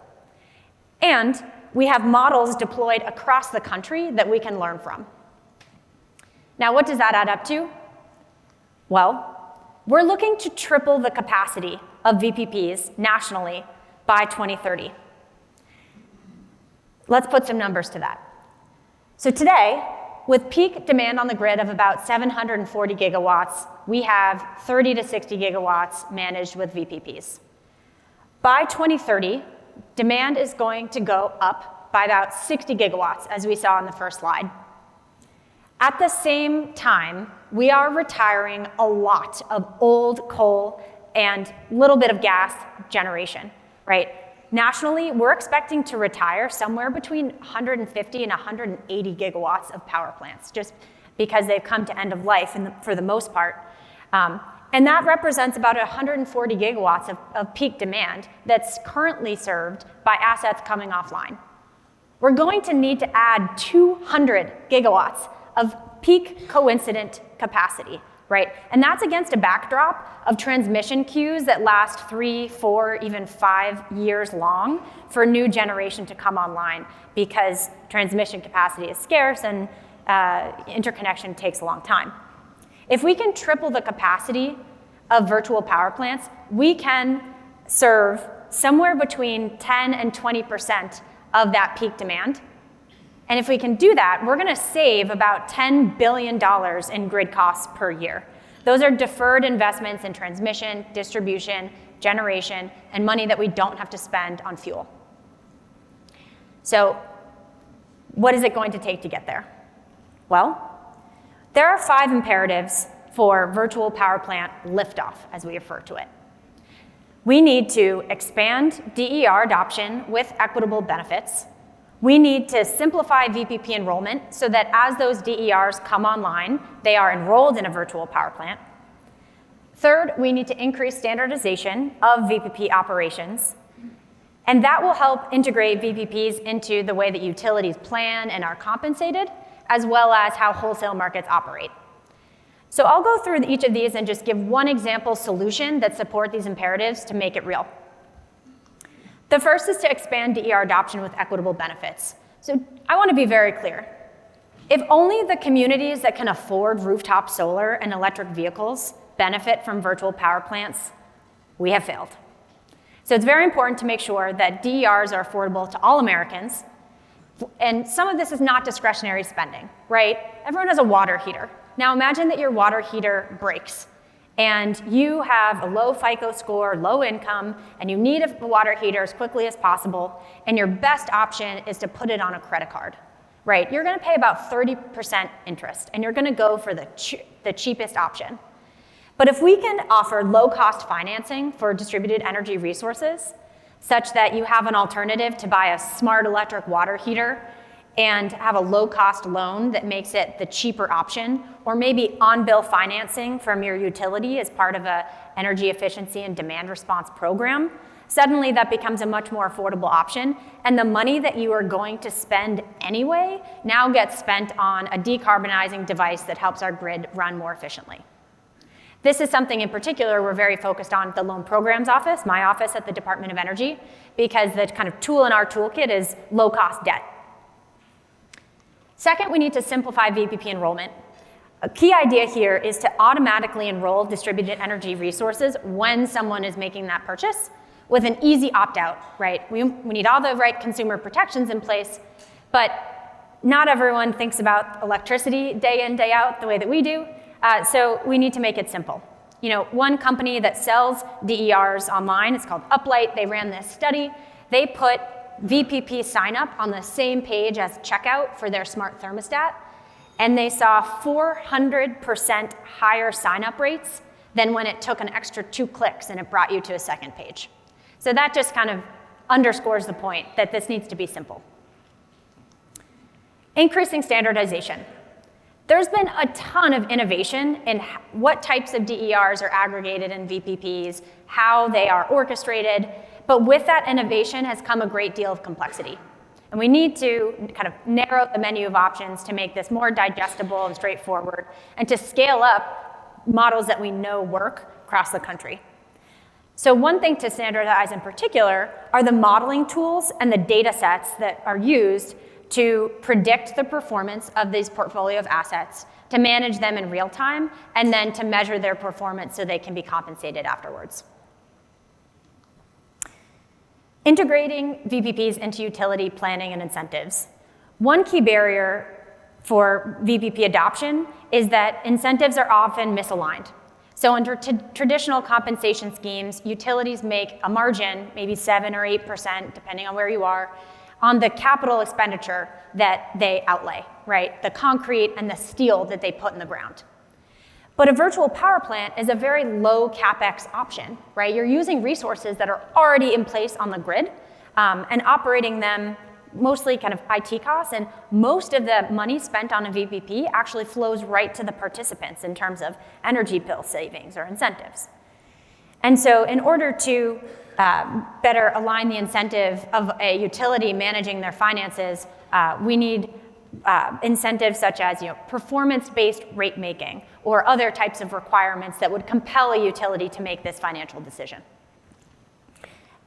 And we have models deployed across the country that we can learn from. Now, what does that add up to? Well, we're looking to triple the capacity of VPPs nationally by 2030. Let's put some numbers to that. So today, with peak demand on the grid of about 740 gigawatts, we have 30 to 60 gigawatts managed with VPPs. By 2030, demand is going to go up by about 60 gigawatts, as we saw in the first slide. At the same time, we are retiring a lot of old coal and a little bit of gas generation, right? Nationally, we're expecting to retire somewhere between 150 and 180 gigawatts of power plants, just because they've come to end of life for the most part. And that represents about 140 gigawatts of peak demand that's currently served by assets coming offline. We're going to need to add 200 gigawatts of peak coincident capacity, right? And that's against a backdrop of transmission queues that last 3, 4, even 5 years long for new generation to come online because transmission capacity is scarce and interconnection takes a long time. If we can triple the capacity of virtual power plants, we can serve somewhere between 10 and 20% of that peak demand. And if we can do that, we're gonna save about $10 billion in grid costs per year. Those are deferred investments in transmission, distribution, generation, and money that we don't have to spend on fuel. So what is it going to take to get there? Well, there are 5 imperatives for virtual power plant liftoff, as we refer to it. We need to expand DER adoption with equitable benefits. We need to simplify VPP enrollment so that as those DERs come online, they are enrolled in a virtual power plant. Third, we need to increase standardization of VPP operations. And that will help integrate VPPs into the way that utilities plan and are compensated, as well as how wholesale markets operate. So I'll go through each of these and just give one example solution that support these imperatives to make it real. The first is to expand DER adoption with equitable benefits. So I want to be very clear. If only the communities that can afford rooftop solar and electric vehicles benefit from virtual power plants, we have failed. So it's very important to make sure that DERs are affordable to all Americans. And some of this is not discretionary spending, right? Everyone has a water heater. Now imagine that your water heater breaks and you have a low FICO score, low income, and you need a water heater as quickly as possible, and your best option is to put it on a credit card, right? You're gonna pay about 30% interest, and you're gonna go for the cheapest option. But if we can offer low-cost financing for distributed energy resources, such that you have an alternative to buy a smart electric water heater and have a low-cost loan that makes it the cheaper option, or maybe on-bill financing from your utility as part of an energy efficiency and demand response program, suddenly that becomes a much more affordable option, and the money that you are going to spend anyway now gets spent on a decarbonizing device that helps our grid run more efficiently. This is something in particular we're very focused on at the Loan Programs Office, my office at the Department of Energy, because the kind of tool in our toolkit is low-cost debt. Second, we need to simplify VPP enrollment. A key idea here is to automatically enroll distributed energy resources when someone is making that purchase with an easy opt-out, right? We need all the right consumer protections in place, but not everyone thinks about electricity day in, day out the way that we do. So we need to make it simple. One company that sells DERs online, it's called Uplight. They ran this study. They put VPP sign up on the same page as checkout for their smart thermostat, and they saw 400% higher sign up rates than when it took an extra 2 clicks and it brought you to a second page. So that just kind of underscores the point that this needs to be simple. Increasing standardization. There's been a ton of innovation in what types of DERs are aggregated in VPPs, how they are orchestrated, but with that innovation has come a great deal of complexity. And we need to kind of narrow the menu of options to make this more digestible and straightforward, and to scale up models that we know work across the country. So one thing to standardize in particular are the modeling tools and the data sets that are used to predict the performance of these portfolio of assets, to manage them in real time, and then to measure their performance so they can be compensated afterwards. Integrating VPPs into utility planning and incentives. One key barrier for VPP adoption is that incentives are often misaligned. So under traditional compensation schemes, utilities make a margin, maybe 7 or 8%, depending on where you are, on the capital expenditure that they outlay, right? The concrete and the steel that they put in the ground. But a virtual power plant is a very low CapEx option, right? You're using resources that are already in place on the grid and operating them mostly kind of IT costs, and most of the money spent on a VPP actually flows right to the participants in terms of energy bill savings or incentives. And so in order to better align the incentive of a utility managing their finances, we need incentives such as performance-based rate making or other types of requirements that would compel a utility to make this financial decision.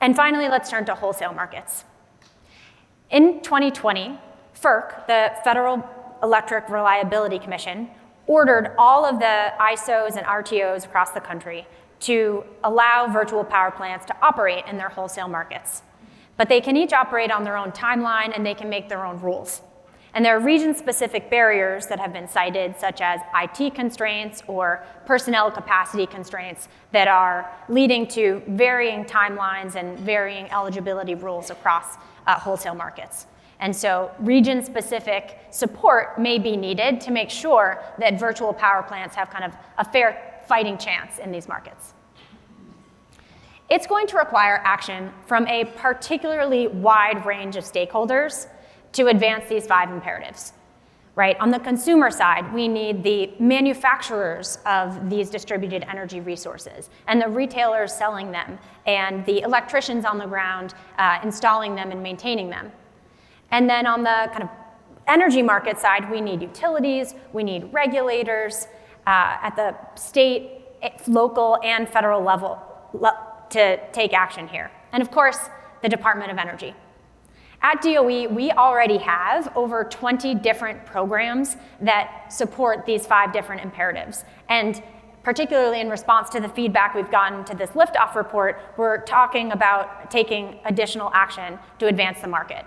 And finally, let's turn to wholesale markets. In 2020, FERC, the Federal Electric Reliability Commission, ordered all of the ISOs and RTOs across the country to allow virtual power plants to operate in their wholesale markets. But they can each operate on their own timeline, and they can make their own rules. And there are region-specific barriers that have been cited, such as IT constraints or personnel capacity constraints that are leading to varying timelines and varying eligibility rules across wholesale markets. And so region-specific support may be needed to make sure that virtual power plants have kind of a fair fighting chance in these markets. It's going to require action from a particularly wide range of stakeholders to advance these 5 imperatives, right? On the consumer side, we need the manufacturers of these distributed energy resources and the retailers selling them and the electricians on the ground installing them and maintaining them. And then on the kind of energy market side, we need utilities, we need regulators at the state, local, and federal level to take action here. And of course, the Department of Energy. At DOE, we already have over 20 different programs that support these 5 different imperatives. And particularly in response to the feedback we've gotten to this liftoff report, we're talking about taking additional action to advance the market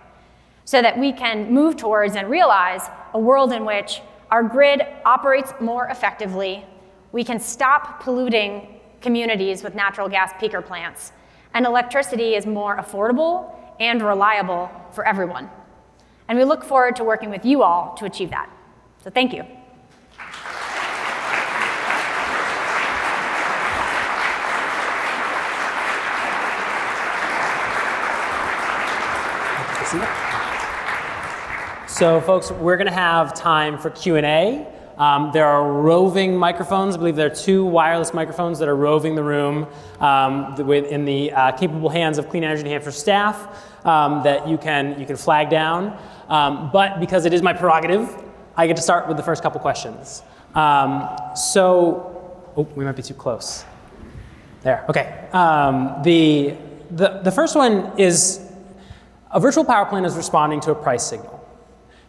so that we can move towards and realize a world in which our grid operates more effectively, we can stop polluting communities with natural gas peaker plants, and electricity is more affordable and reliable for everyone. And we look forward to working with you all to achieve that. So thank you. So folks, we're going to have time for Q&A. There are roving microphones. I believe there are 2 wireless microphones that are roving the room in the capable hands of Clean Energy New Hampshire staff that you can flag down. But because it is my prerogative, I get to start with the first couple questions. We might be too close. There, okay. The first one is, a virtual power plant is responding to a price signal.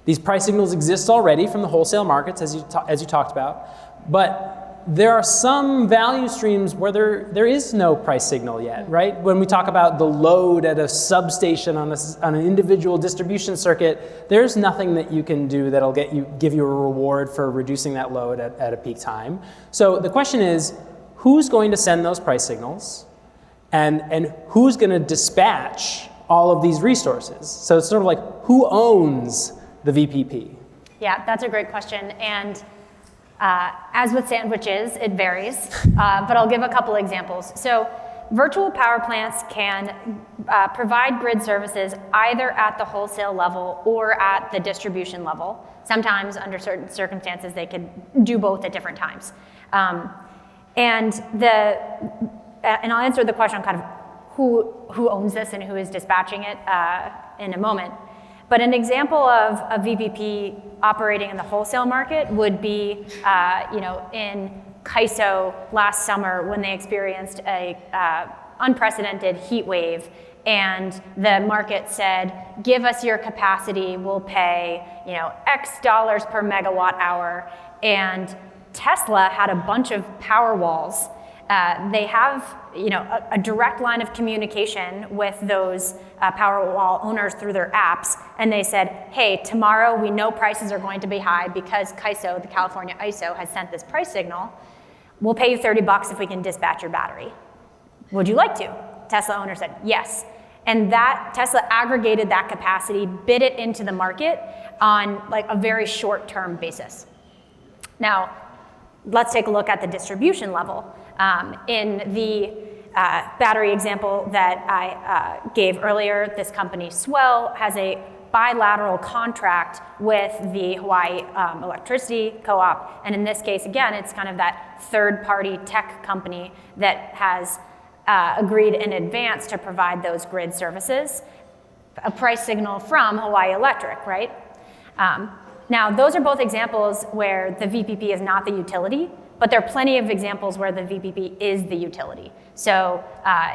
These price signals exist already from the wholesale markets, as you talked about, but there are some value streams where there is no price signal yet, right? When we talk about the load at a substation on an individual distribution circuit, there's nothing that you can do that'll give you a reward for reducing that load at a peak time. So the question is, who's going to send those price signals, and who's going to dispatch all of these resources? So it's sort of like, who owns the VPP? Yeah, that's a great question. And as with sandwiches, it varies, but I'll give a couple examples. So virtual power plants can provide grid services either at the wholesale level or at the distribution level. Sometimes, under certain circumstances, they could do both at different times. And I'll answer the question on kind of who owns this and who is dispatching it in a moment. But an example of a VPP operating in the wholesale market would be, in CAISO last summer when they experienced a unprecedented heat wave, and the market said, "Give us your capacity, we'll pay, X dollars per megawatt hour." And Tesla had a bunch of power walls. They have, a direct line of communication with those Powerwall owners through their apps, and they said, "Hey, tomorrow we know prices are going to be high because CAISO, the California ISO, has sent this price signal. We'll pay you $30 if we can dispatch your battery. Would you like to?" Tesla owner said yes, and that Tesla aggregated that capacity, bid it into the market on like a very short-term basis. Now, let's take a look at the distribution level. In the battery example that I gave earlier, this company, Swell, has a bilateral contract with the Hawaii Electricity Co-op. And in this case, again, it's kind of that third-party tech company that has agreed in advance to provide those grid services, a price signal from Hawaii Electric, right? Now, those are both examples where the VPP is not the utility, but there are plenty of examples where the VPP is the utility. So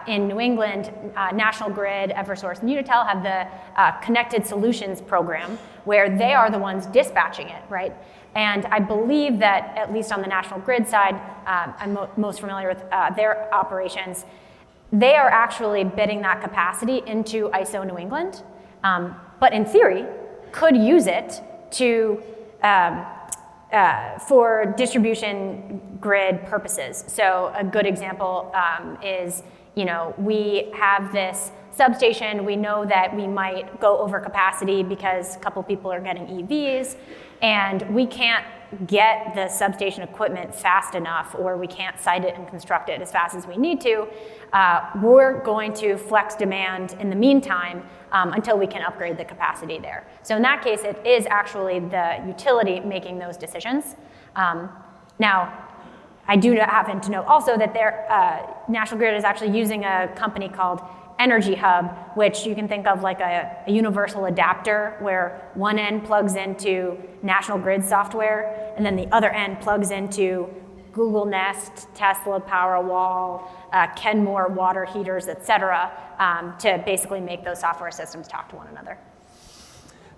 in New England, National Grid, Eversource, and Unitel have the Connected Solutions program, where they are the ones dispatching it, right? And I believe that, at least on the National Grid side, I'm most familiar with their operations, they are actually bidding that capacity into ISO New England, but in theory, could use it to for distribution grid purposes. So a good example is, we have this substation, we know that we might go over capacity because a couple people are getting EVs, and we can't get the substation equipment fast enough, or we can't site it and construct it as fast as we need to. We're going to flex demand in the meantime until we can upgrade the capacity there. So in that case, it is actually the utility making those decisions. Now, I do happen to know also that National Grid is actually using a company called Energy Hub, which you can think of like a universal adapter where one end plugs into National Grid software and then the other end plugs into Google Nest, Tesla Powerwall, Kenmore water heaters, et cetera, to basically make those software systems talk to one another.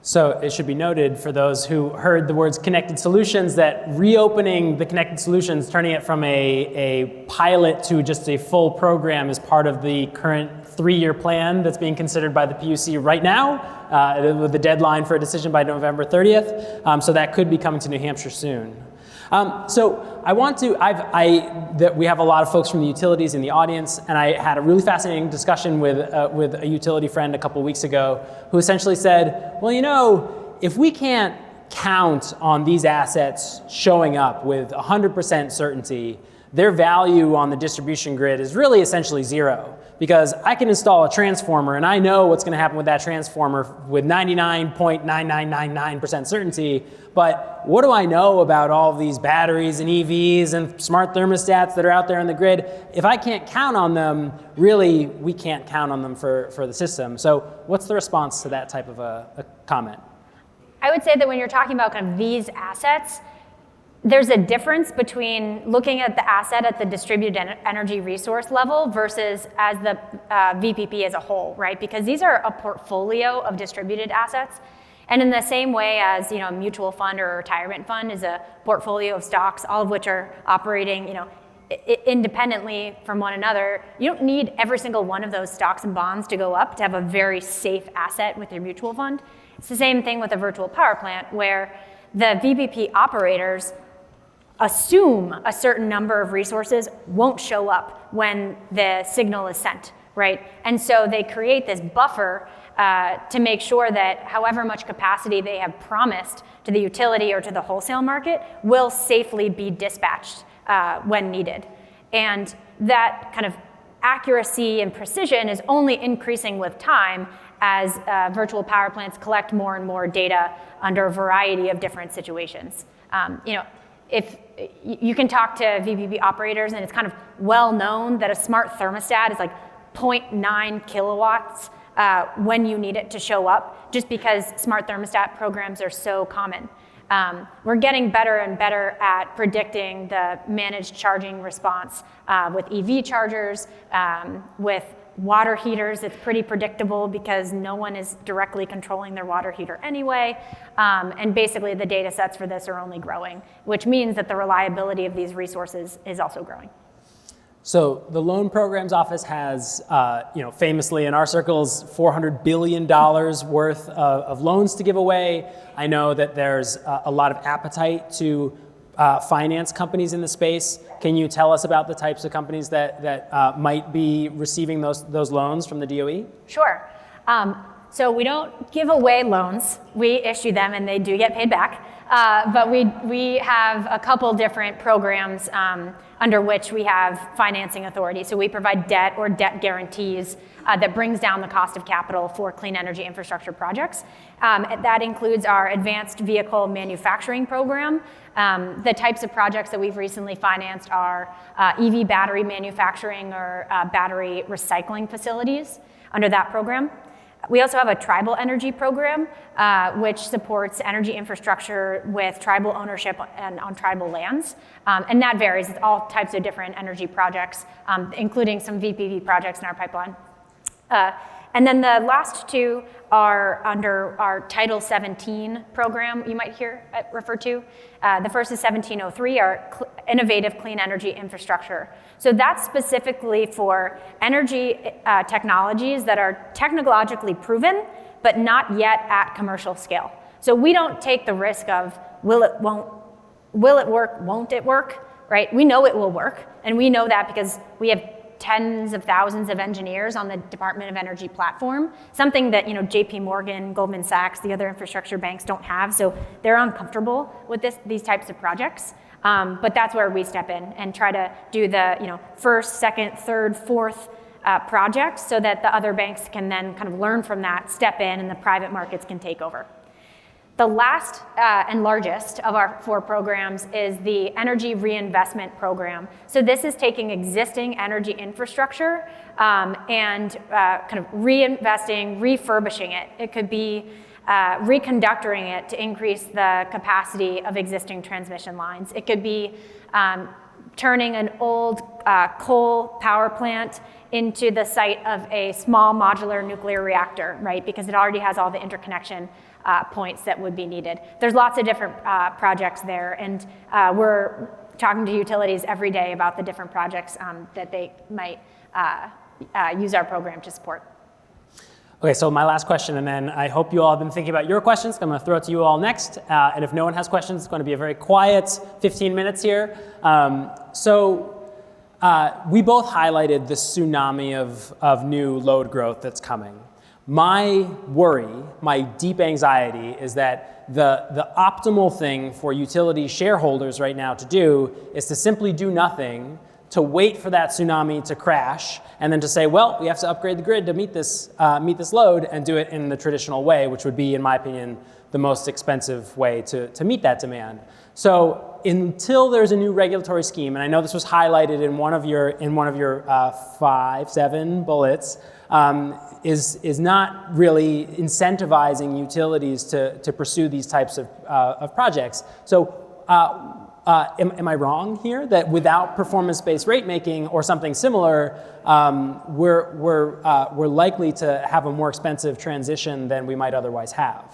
So it should be noted for those who heard the words connected solutions that reopening the connected solutions, turning it from a pilot to just a full program is part of the current 3-year plan that's being considered by the PUC right now, with the deadline for a decision by November 30th. So that could be coming to New Hampshire soon. So I want to, we have a lot of folks from the utilities in the audience, and I had a really fascinating discussion with a utility friend a couple weeks ago who essentially said, well, if we can't count on these assets showing up with 100% certainty, their value on the distribution grid is really essentially zero, because I can install a transformer and I know what's going to happen with that transformer with 99.9999% certainty, but what do I know about all of these batteries and EVs and smart thermostats that are out there in the grid? If I can't count on them, really, we can't count on them for the system. So what's the response to that type of a comment? I would say that when you're talking about kind of these assets, there's a difference between looking at the asset at the distributed energy resource level versus as the VPP as a whole, right? Because these are a portfolio of distributed assets. And in the same way as a mutual fund or a retirement fund is a portfolio of stocks, all of which are operating independently from one another, you don't need every single one of those stocks and bonds to go up to have a very safe asset with your mutual fund. It's the same thing with a virtual power plant where the VPP operators assume a certain number of resources won't show up when the signal is sent, right? And so they create this buffer to make sure that however much capacity they have promised to the utility or to the wholesale market will safely be dispatched when needed. And that kind of accuracy and precision is only increasing with time as virtual power plants collect more and more data under a variety of different situations. If you can talk to VPP operators, and it's kind of well known that a smart thermostat is like 0.9 kilowatts when you need it to show up, just because smart thermostat programs are so common. We're getting better and better at predicting the managed charging response with EV chargers, with water heaters. It's pretty predictable because no one is directly controlling their water heater anyway. And basically the data sets for this are only growing, which means that the reliability of these resources is also growing. So the Loan Programs Office has, famously in our circles, $400 billion worth of loans to give away. I know that there's a lot of appetite to finance companies in the space. Can you tell us about the types of companies that might be receiving those loans from the DOE? Sure. So we don't give away loans. We issue them and they do get paid back. But we have a couple different programs under which we have financing authority. So we provide debt or debt guarantees that brings down the cost of capital for clean energy infrastructure projects. That includes our advanced vehicle manufacturing program. The types of projects that we've recently financed are EV battery manufacturing or battery recycling facilities under that program. We also have a tribal energy program, which supports energy infrastructure with tribal ownership and on tribal lands. And that varies. It's all types of different energy projects, including some VPP projects in our pipeline. And then the last two are under our Title 17 program you might hear referred to. The first is 1703, our Innovative Clean Energy Infrastructure. So that's specifically for energy technologies that are technologically proven, but not yet at commercial scale. So we don't take the risk of will it work, won't it work, right? We know it will work, and we know that because we have tens of thousands of engineers on the Department of Energy platform, something that JP Morgan, Goldman Sachs, the other infrastructure banks don't have, so they're uncomfortable with these types of projects. But that's where we step in and try to do the first, second, third, fourth projects so that the other banks can then kind of learn from that, step in, and the private markets can take over. The last and largest of our 4 programs is the Energy Reinvestment Program. So this is taking existing energy infrastructure and kind of reinvesting, refurbishing it. It could be reconductoring it to increase the capacity of existing transmission lines. It could be turning an old coal power plant into the site of a small modular nuclear reactor, right? Because it already has all the interconnection points that would be needed. There's lots of different projects there, and we're talking to utilities every day about the different projects that they might use our program to support. Okay, so my last question, and then I hope you all have been thinking about your questions. I'm going to throw it to you all next, and if no one has questions, it's going to be a very quiet 15 minutes here. We both highlighted the tsunami of new load growth that's coming. My worry, my deep anxiety is that the optimal thing for utility shareholders right now to do is to simply do nothing, to wait for that tsunami to crash, and then to say, well, we have to upgrade the grid to meet this load and do it in the traditional way, which would be, in my opinion, the most expensive way to meet that demand. So until there's a new regulatory scheme, and I know this was highlighted in one of your 7 bullets, is not really incentivizing utilities to pursue these types of projects. So am I wrong here that without performance-based rate making or something similar, we're likely to have a more expensive transition than we might otherwise have?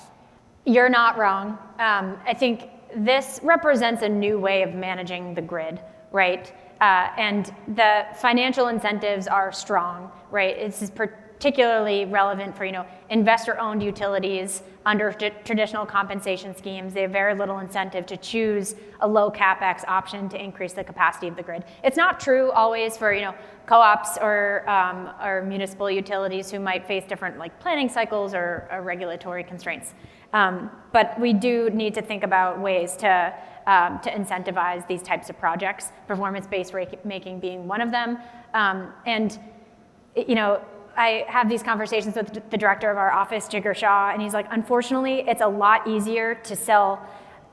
You're not wrong. I think this represents a new way of managing the grid, right? And the financial incentives are strong, right? It's particularly relevant for, investor-owned utilities under traditional compensation schemes. They have very little incentive to choose a low capex option to increase the capacity of the grid. It's not true always for, co-ops or municipal utilities who might face different planning cycles or regulatory constraints. But we do need to think about ways to incentivize these types of projects, performance-based making being one of them. I have these conversations with the director of our office, Jigar Shah, and he's like, unfortunately, it's a lot easier to sell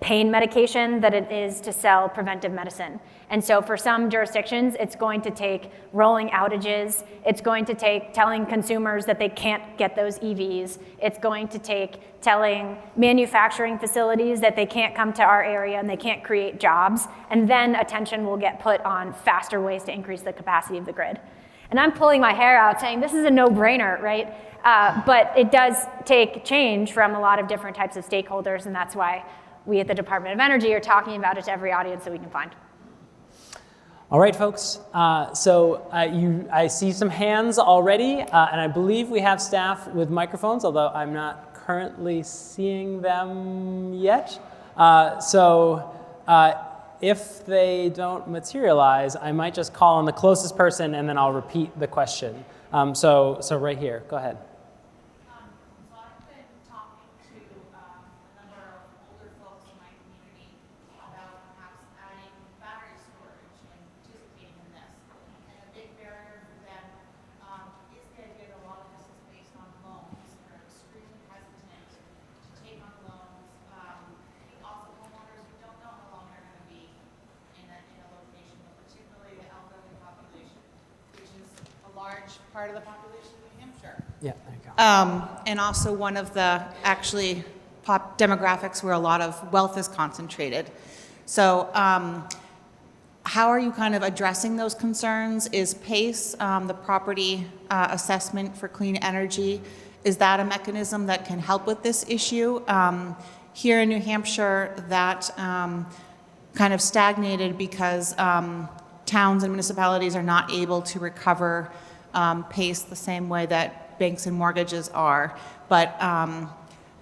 pain medication than it is to sell preventive medicine. And so for some jurisdictions, it's going to take rolling outages. It's going to take telling consumers that they can't get those EVs. It's going to take telling manufacturing facilities that they can't come to our area and they can't create jobs. And then attention will get put on faster ways to increase the capacity of the grid. And I'm pulling my hair out saying this is a no-brainer, right? But it does take change from a lot of different types of stakeholders, and that's why we at the Department of Energy are talking about it to every audience that we can find. All right, folks. I see some hands already, and I believe we have staff with microphones, although I'm not currently seeing them yet. If they don't materialize, I might just call on the closest person and then I'll repeat the question. So right here, go ahead. So I've been talking to a number of older folks in my community about perhaps adding battery storage and participating in this. And a big barrier for them is the idea that a lot of this is based on loans. They're extremely hesitant to take on loans. Also homeowners who don't know how long they're going to be in a location, but particularly the elderly population, which is a large part of the population of New Hampshire. Yeah, there you go. And also one of the actually demographics where a lot of wealth is concentrated. So how are you kind of addressing those concerns? Is PACE, the property assessment for clean energy, is that a mechanism that can help with this issue? Here in New Hampshire, that kind of stagnated because towns and municipalities are not able to recover PACE the same way that banks and mortgages are. But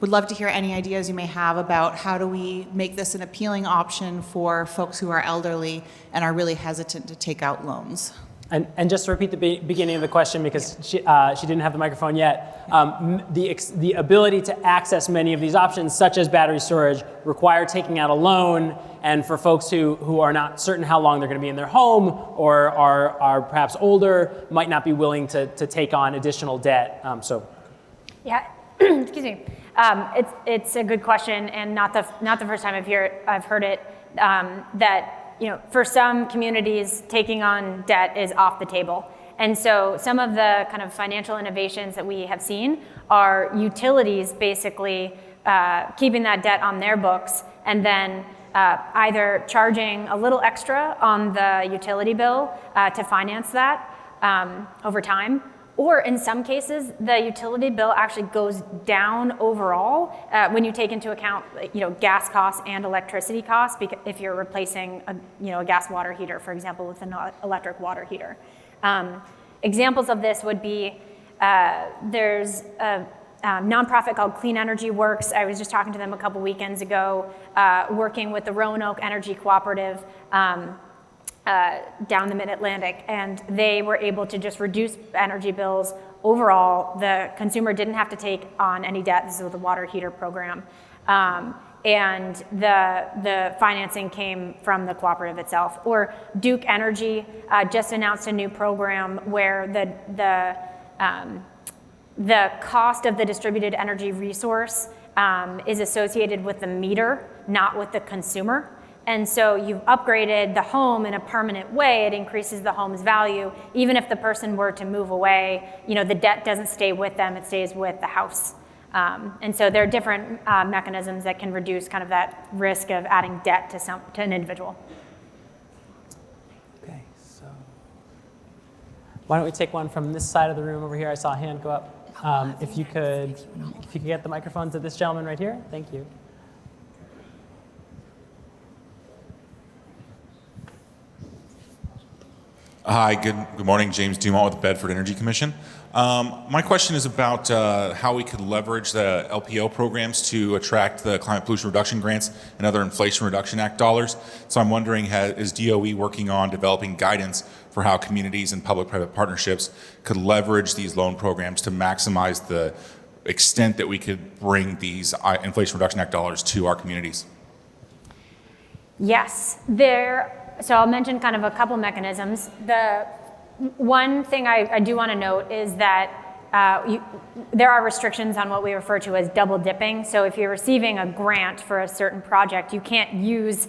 would love to hear any ideas you may have about how do we make this an appealing option for folks who are elderly and are really hesitant to take out loans. And just to repeat the beginning of the question, because she didn't have the microphone yet, the ability to access many of these options, such as battery storage, require taking out a loan, and for folks who are not certain how long they're going to be in their home or are perhaps older, might not be willing to take on additional debt. Yeah, excuse me. It's a good question, and not the first time I've heard it. That for some communities, taking on debt is off the table. And so some of the kind of financial innovations that we have seen are utilities basically keeping that debt on their books and then either charging a little extra on the utility bill to finance that over time, or in some cases, the utility bill actually goes down overall when you take into account, gas costs and electricity costs. Because if you're replacing a gas water heater, for example, with an electric water heater. Examples of this would be there's a nonprofit called Clean Energy Works. I was just talking to them a couple weekends ago, working with the Roanoke Energy Cooperative. Down the Mid-Atlantic, and they were able to just reduce energy bills overall. The consumer didn't have to take on any debt. This is the water heater program. And the financing came from the cooperative itself. Or Duke Energy just announced a new program where the cost of the distributed energy resource is associated with the meter, not with the consumer. And so you've upgraded the home in a permanent way. It increases the home's value. Even if the person were to move away, the debt doesn't stay with them, it stays with the house. And so there are different mechanisms that can reduce kind of that risk of adding debt to an individual. Okay, so why don't we take one from this side of the room over here? I saw a hand go up. If you could get the microphone to this gentleman right here, thank you. Hi, good morning. James Dumont with the Bedford Energy Commission. My question is about how we could leverage the LPO programs to attract the Climate Pollution Reduction Grants and other Inflation Reduction Act dollars. So I'm wondering, is DOE working on developing guidance for how communities and public-private partnerships could leverage these loan programs to maximize the extent that we could bring these Inflation Reduction Act dollars to our communities? Yes, so I'll mention kind of a couple mechanisms. The one thing I do want to note is that there are restrictions on what we refer to as double dipping. So if you're receiving a grant for a certain project, you can't use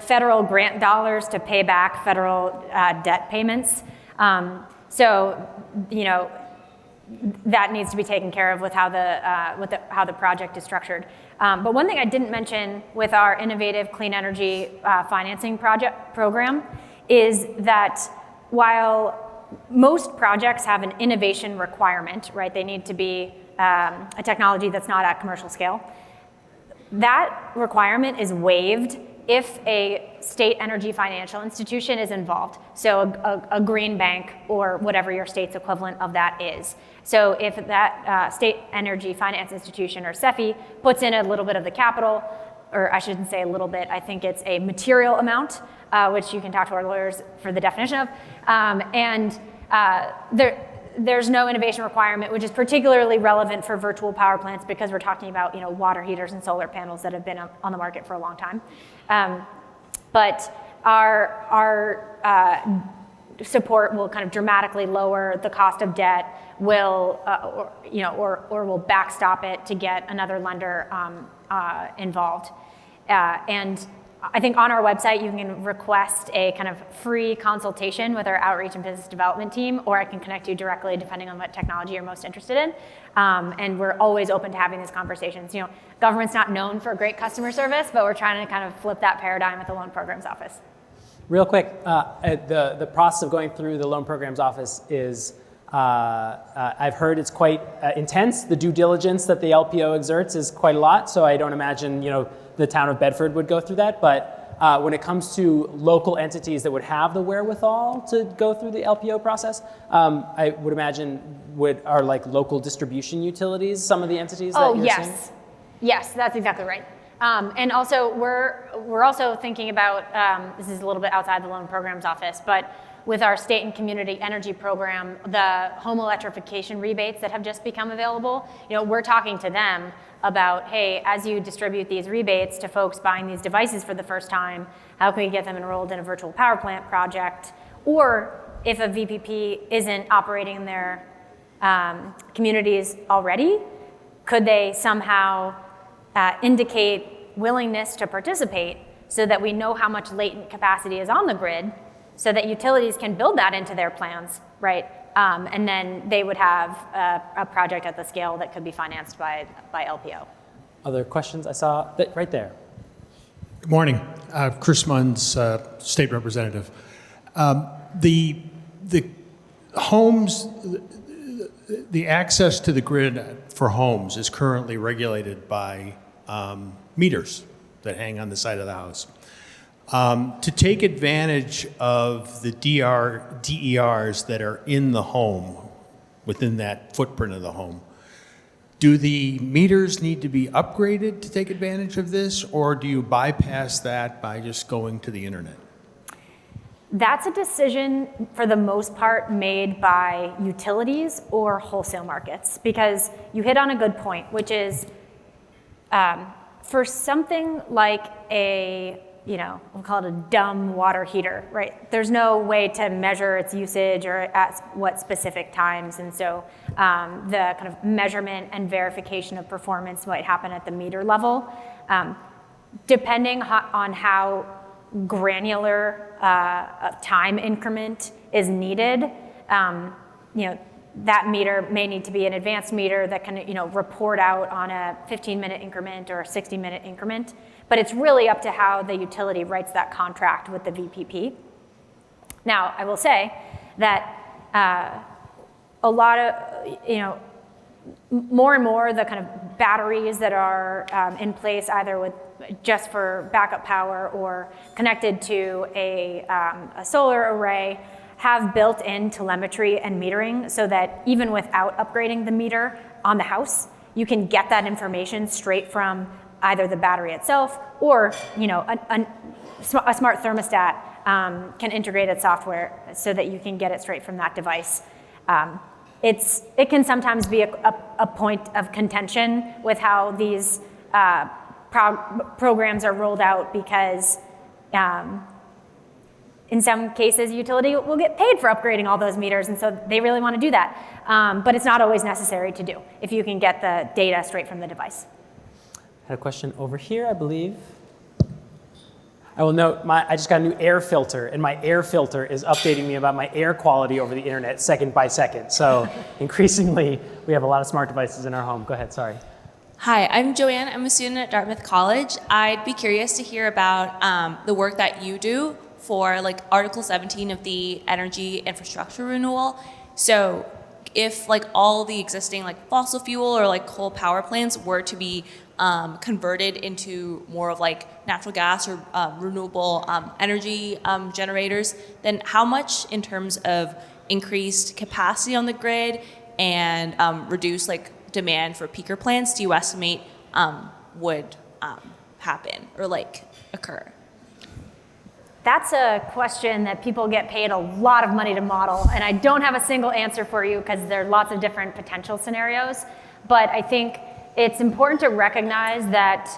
federal grant dollars to pay back federal debt payments. So, that needs to be taken care of with how the project is structured. But one thing I didn't mention with our innovative clean energy financing program is that while most projects have an innovation requirement, right? They need to be a technology that's not at commercial scale. That requirement is waived if a state energy financial institution is involved, so a green bank or whatever your state's equivalent of that is. So if that state energy finance institution, or SEFI, puts in a little bit of the capital, or I shouldn't say a little bit, I think it's a material amount, which you can talk to our lawyers for the definition of, there's no innovation requirement, which is particularly relevant for virtual power plants because we're talking about water heaters and solar panels that have been on the market for a long time. But our support will kind of dramatically lower the cost of debt, will will backstop it to get another lender involved. And I think on our website, you can request a kind of free consultation with our outreach and business development team, or I can connect you directly depending on what technology you're most interested in. And we're always open to having these conversations. Government's not known for great customer service, but we're trying to kind of flip that paradigm at the Loan Programs Office. Real quick, the process of going through the Loan Programs Office is, I've heard it's quite intense. The due diligence that the LPO exerts is quite a lot, so I don't imagine the town of Bedford would go through that. But when it comes to local entities that would have the wherewithal to go through the LPO process, I would imagine are like local distribution utilities some of the entities that you're seeing? Yes, that's exactly right. And also we're also thinking about, this is a little bit outside the Loan Programs Office, but with our state and community energy program, the home electrification rebates that have just become available, we're talking to them about, hey, as you distribute these rebates to folks buying these devices for the first time, how can we get them enrolled in a virtual power plant project? Or if a VPP isn't operating in their communities already, could they somehow indicate willingness to participate so that we know how much latent capacity is on the grid, so that utilities can build that into their plans, right? And then they would have a project at the scale that could be financed by LPO. Other questions? I saw that right there. Good morning. Chris Munn's state representative. The homes, the access to the grid for homes is currently regulated by meters that hang on the side of the house. To take advantage of the DERs that are in the home, within that footprint of the home, do the meters need to be upgraded to take advantage of this, or do you bypass that by just going to the internet? That's a decision, for the most part, made by utilities or wholesale markets, because you hit on a good point, which is for something like we'll call it a dumb water heater, right? There's no way to measure its usage or at what specific times. And so the kind of measurement and verification of performance might happen at the meter level. Depending on how granular time increment is needed, that meter may need to be an advanced meter that can report out on a 15-minute increment or a 60-minute increment. But it's really up to how the utility writes that contract with the VPP. Now, I will say that a lot of, more and more the kind of batteries that are in place either with just for backup power or connected to a solar array have built-in telemetry and metering so that even without upgrading the meter on the house, you can get that information straight from either the battery itself or a smart thermostat can integrate its software so that you can get it straight from that device. It can sometimes be a point of contention with how these programs are rolled out because in some cases, utility will get paid for upgrading all those meters, and so they really want to do that. But it's not always necessary to do if you can get the data straight from the device. I had a question over here, I believe. I will note, I just got a new air filter, and my air filter is updating me about my air quality over the internet second by second. So increasingly, we have a lot of smart devices in our home. Go ahead, sorry. Hi, I'm Joanne. I'm a student at Dartmouth College. I'd be curious to hear about the work that you do for Article 17 of the energy infrastructure renewal. So if all the existing fossil fuel or coal power plants were to be converted into more of natural gas or renewable energy generators, then how much in terms of increased capacity on the grid and reduced demand for peaker plants do you estimate would happen or occur? That's a question that people get paid a lot of money to model, and I don't have a single answer for you because there are lots of different potential scenarios. But I think it's important to recognize that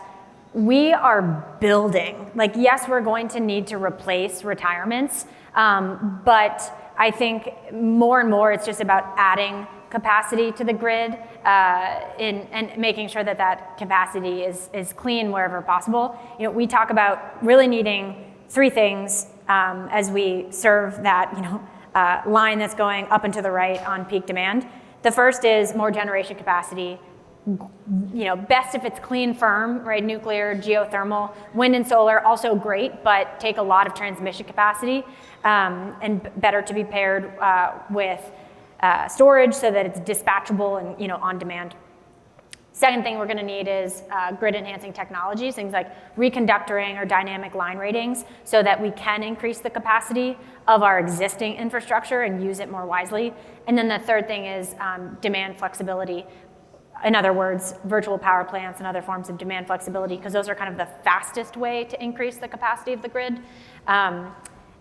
we are building. Yes, we're going to need to replace retirements, but I think more and more it's just about adding capacity to the grid and making sure that that capacity is clean wherever possible. We talk about really needing three things as we serve that line that's going up and to the right on peak demand. The first is more generation capacity. Best if it's clean, firm, right? Nuclear, geothermal, wind and solar, also great, but take a lot of transmission capacity and better to be paired with storage so that it's dispatchable and on demand. Second thing we're going to need is grid enhancing technologies, things like reconductoring or dynamic line ratings so that we can increase the capacity of our existing infrastructure and use it more wisely. And then the third thing is demand flexibility. In other words, virtual power plants and other forms of demand flexibility, because those are kind of the fastest way to increase the capacity of the grid.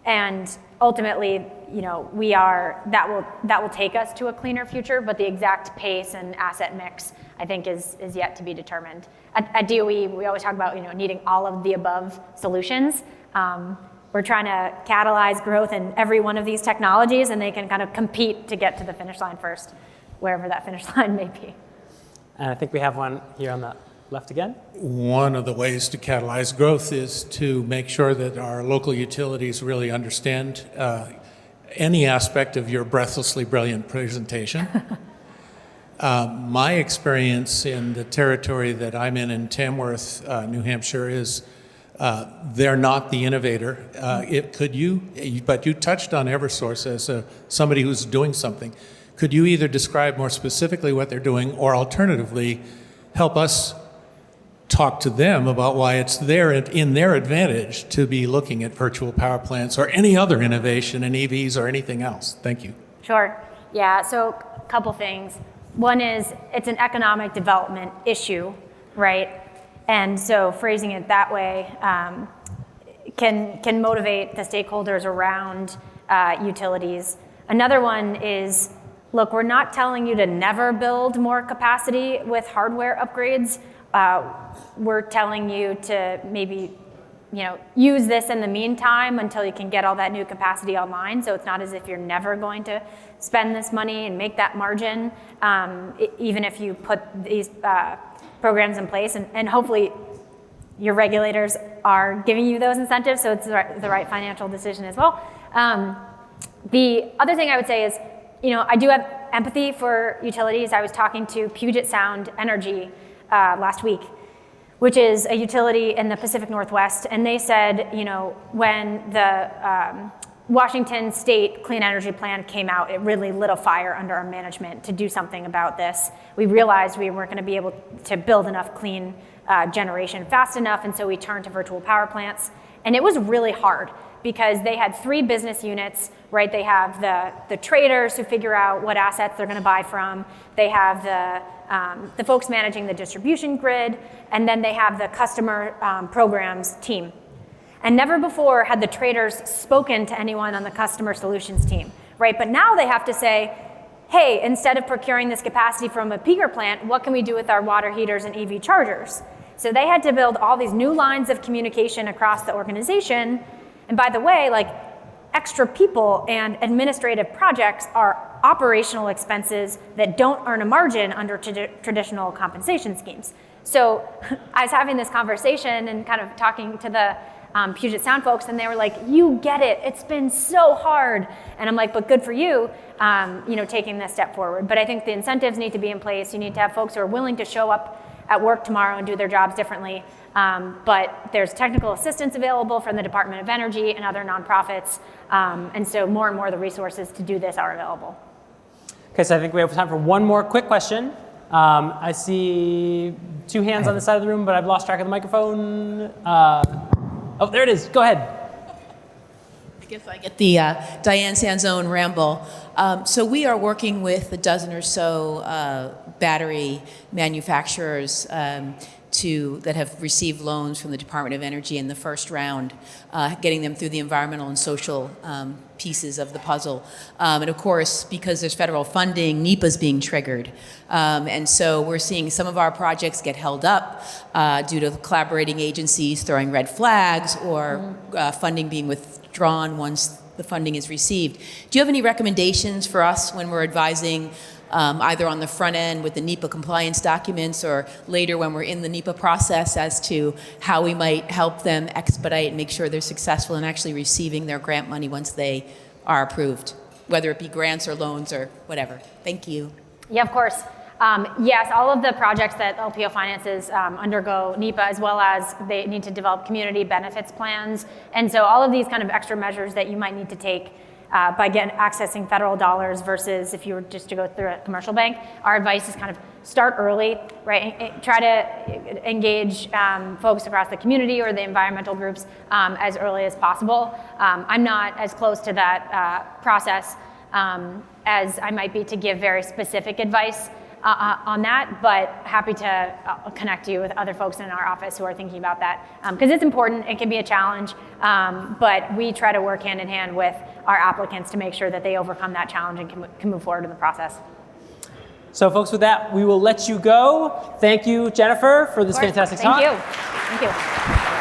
And ultimately, that will take us to a cleaner future, but the exact pace and asset mix, I think, is yet to be determined. At DOE, we always talk about needing all of the above solutions. We're trying to catalyze growth in every one of these technologies, and they can kind of compete to get to the finish line first, wherever that finish line may be. And I think we have one here on the left again. One of the ways to catalyze growth is to make sure that our local utilities really understand any aspect of your breathlessly brilliant presentation. My experience in the territory that I'm in Tamworth, New Hampshire, is they're not the innovator. But you touched on Eversource as somebody who's doing something. Could you either describe more specifically what they're doing or alternatively help us talk to them about why it's in their advantage to be looking at virtual power plants or any other innovation in EVs or anything else? Thank you. Sure. Yeah, so a couple things. One is it's an economic development issue, right? And so phrasing it that way can motivate the stakeholders around utilities. Another one is, look, we're not telling you to never build more capacity with hardware upgrades. We're telling you to maybe, use this in the meantime until you can get all that new capacity online. So it's not as if you're never going to spend this money and make that margin, even if you put these programs in place. And hopefully your regulators are giving you those incentives, so it's the right financial decision as well. The other thing I would say is, I do have empathy for utilities. I was talking to Puget Sound Energy last week, which is a utility in the Pacific Northwest, and they said, when the Washington State Clean Energy Plan came out, it really lit a fire under our management to do something about this. We realized we weren't going to be able to build enough clean generation fast enough, and so we turned to virtual power plants. And it was really hard because they had 3 business units, right? They have the traders who figure out what assets they're going to buy from. They have the folks managing the distribution grid, and then they have the customer programs team. And never before had the traders spoken to anyone on the customer solutions team, right? But now they have to say, hey, instead of procuring this capacity from a peaker plant, what can we do with our water heaters and EV chargers? So they had to build all these new lines of communication across the organization. And by the way, like, extra people and administrative projects are operational expenses that don't earn a margin under traditional compensation schemes. So I was having this conversation and kind of talking to the Puget Sound folks, and they were like, you get it, it's been so hard. And I'm like, but good for you, taking this step forward. But I think the incentives need to be in place. You need to have folks who are willing to show up at work tomorrow and do their jobs differently. But there's technical assistance available from the Department of Energy and other nonprofits. And so more and more of the resources to do this are available. Okay, so I think we have time for one more quick question. I see 2 hands on the side of the room, but I've lost track of the microphone. Oh, there it is. Go ahead. I guess I get the Diane Sanzone ramble. So we are working with a dozen or so battery manufacturers that have received loans from the Department of Energy in the first round, getting them through the environmental and social pieces of the puzzle. And of course, because there's federal funding, NEPA's being triggered. And so we're seeing some of our projects get held up due to collaborating agencies throwing red flags or funding being withdrawn once the funding is received. Do you have any recommendations for us when we're advising either on the front end with the NEPA compliance documents or later when we're in the NEPA process as to how we might help them expedite and make sure they're successful in actually receiving their grant money once they are approved, whether it be grants or loans or whatever? Thank you. Yeah, of course. Yes, all of the projects that LPO finances undergo NEPA, as well as they need to develop community benefits plans. And so all of these kind of extra measures that you might need to take by accessing federal dollars versus if you were just to go through a commercial bank, our advice is kind of start early, right? Try to engage folks across the community or the environmental groups as early as possible. I'm not as close to that process as I might be to give very specific advice on that, but happy to connect you with other folks in our office who are thinking about that. Because it's important, it can be a challenge, but we try to work hand in hand with our applicants to make sure that they overcome that challenge and can move forward in the process. So folks, with that, we will let you go. Thank you, Jennifer, for this fantastic talk. Thank you.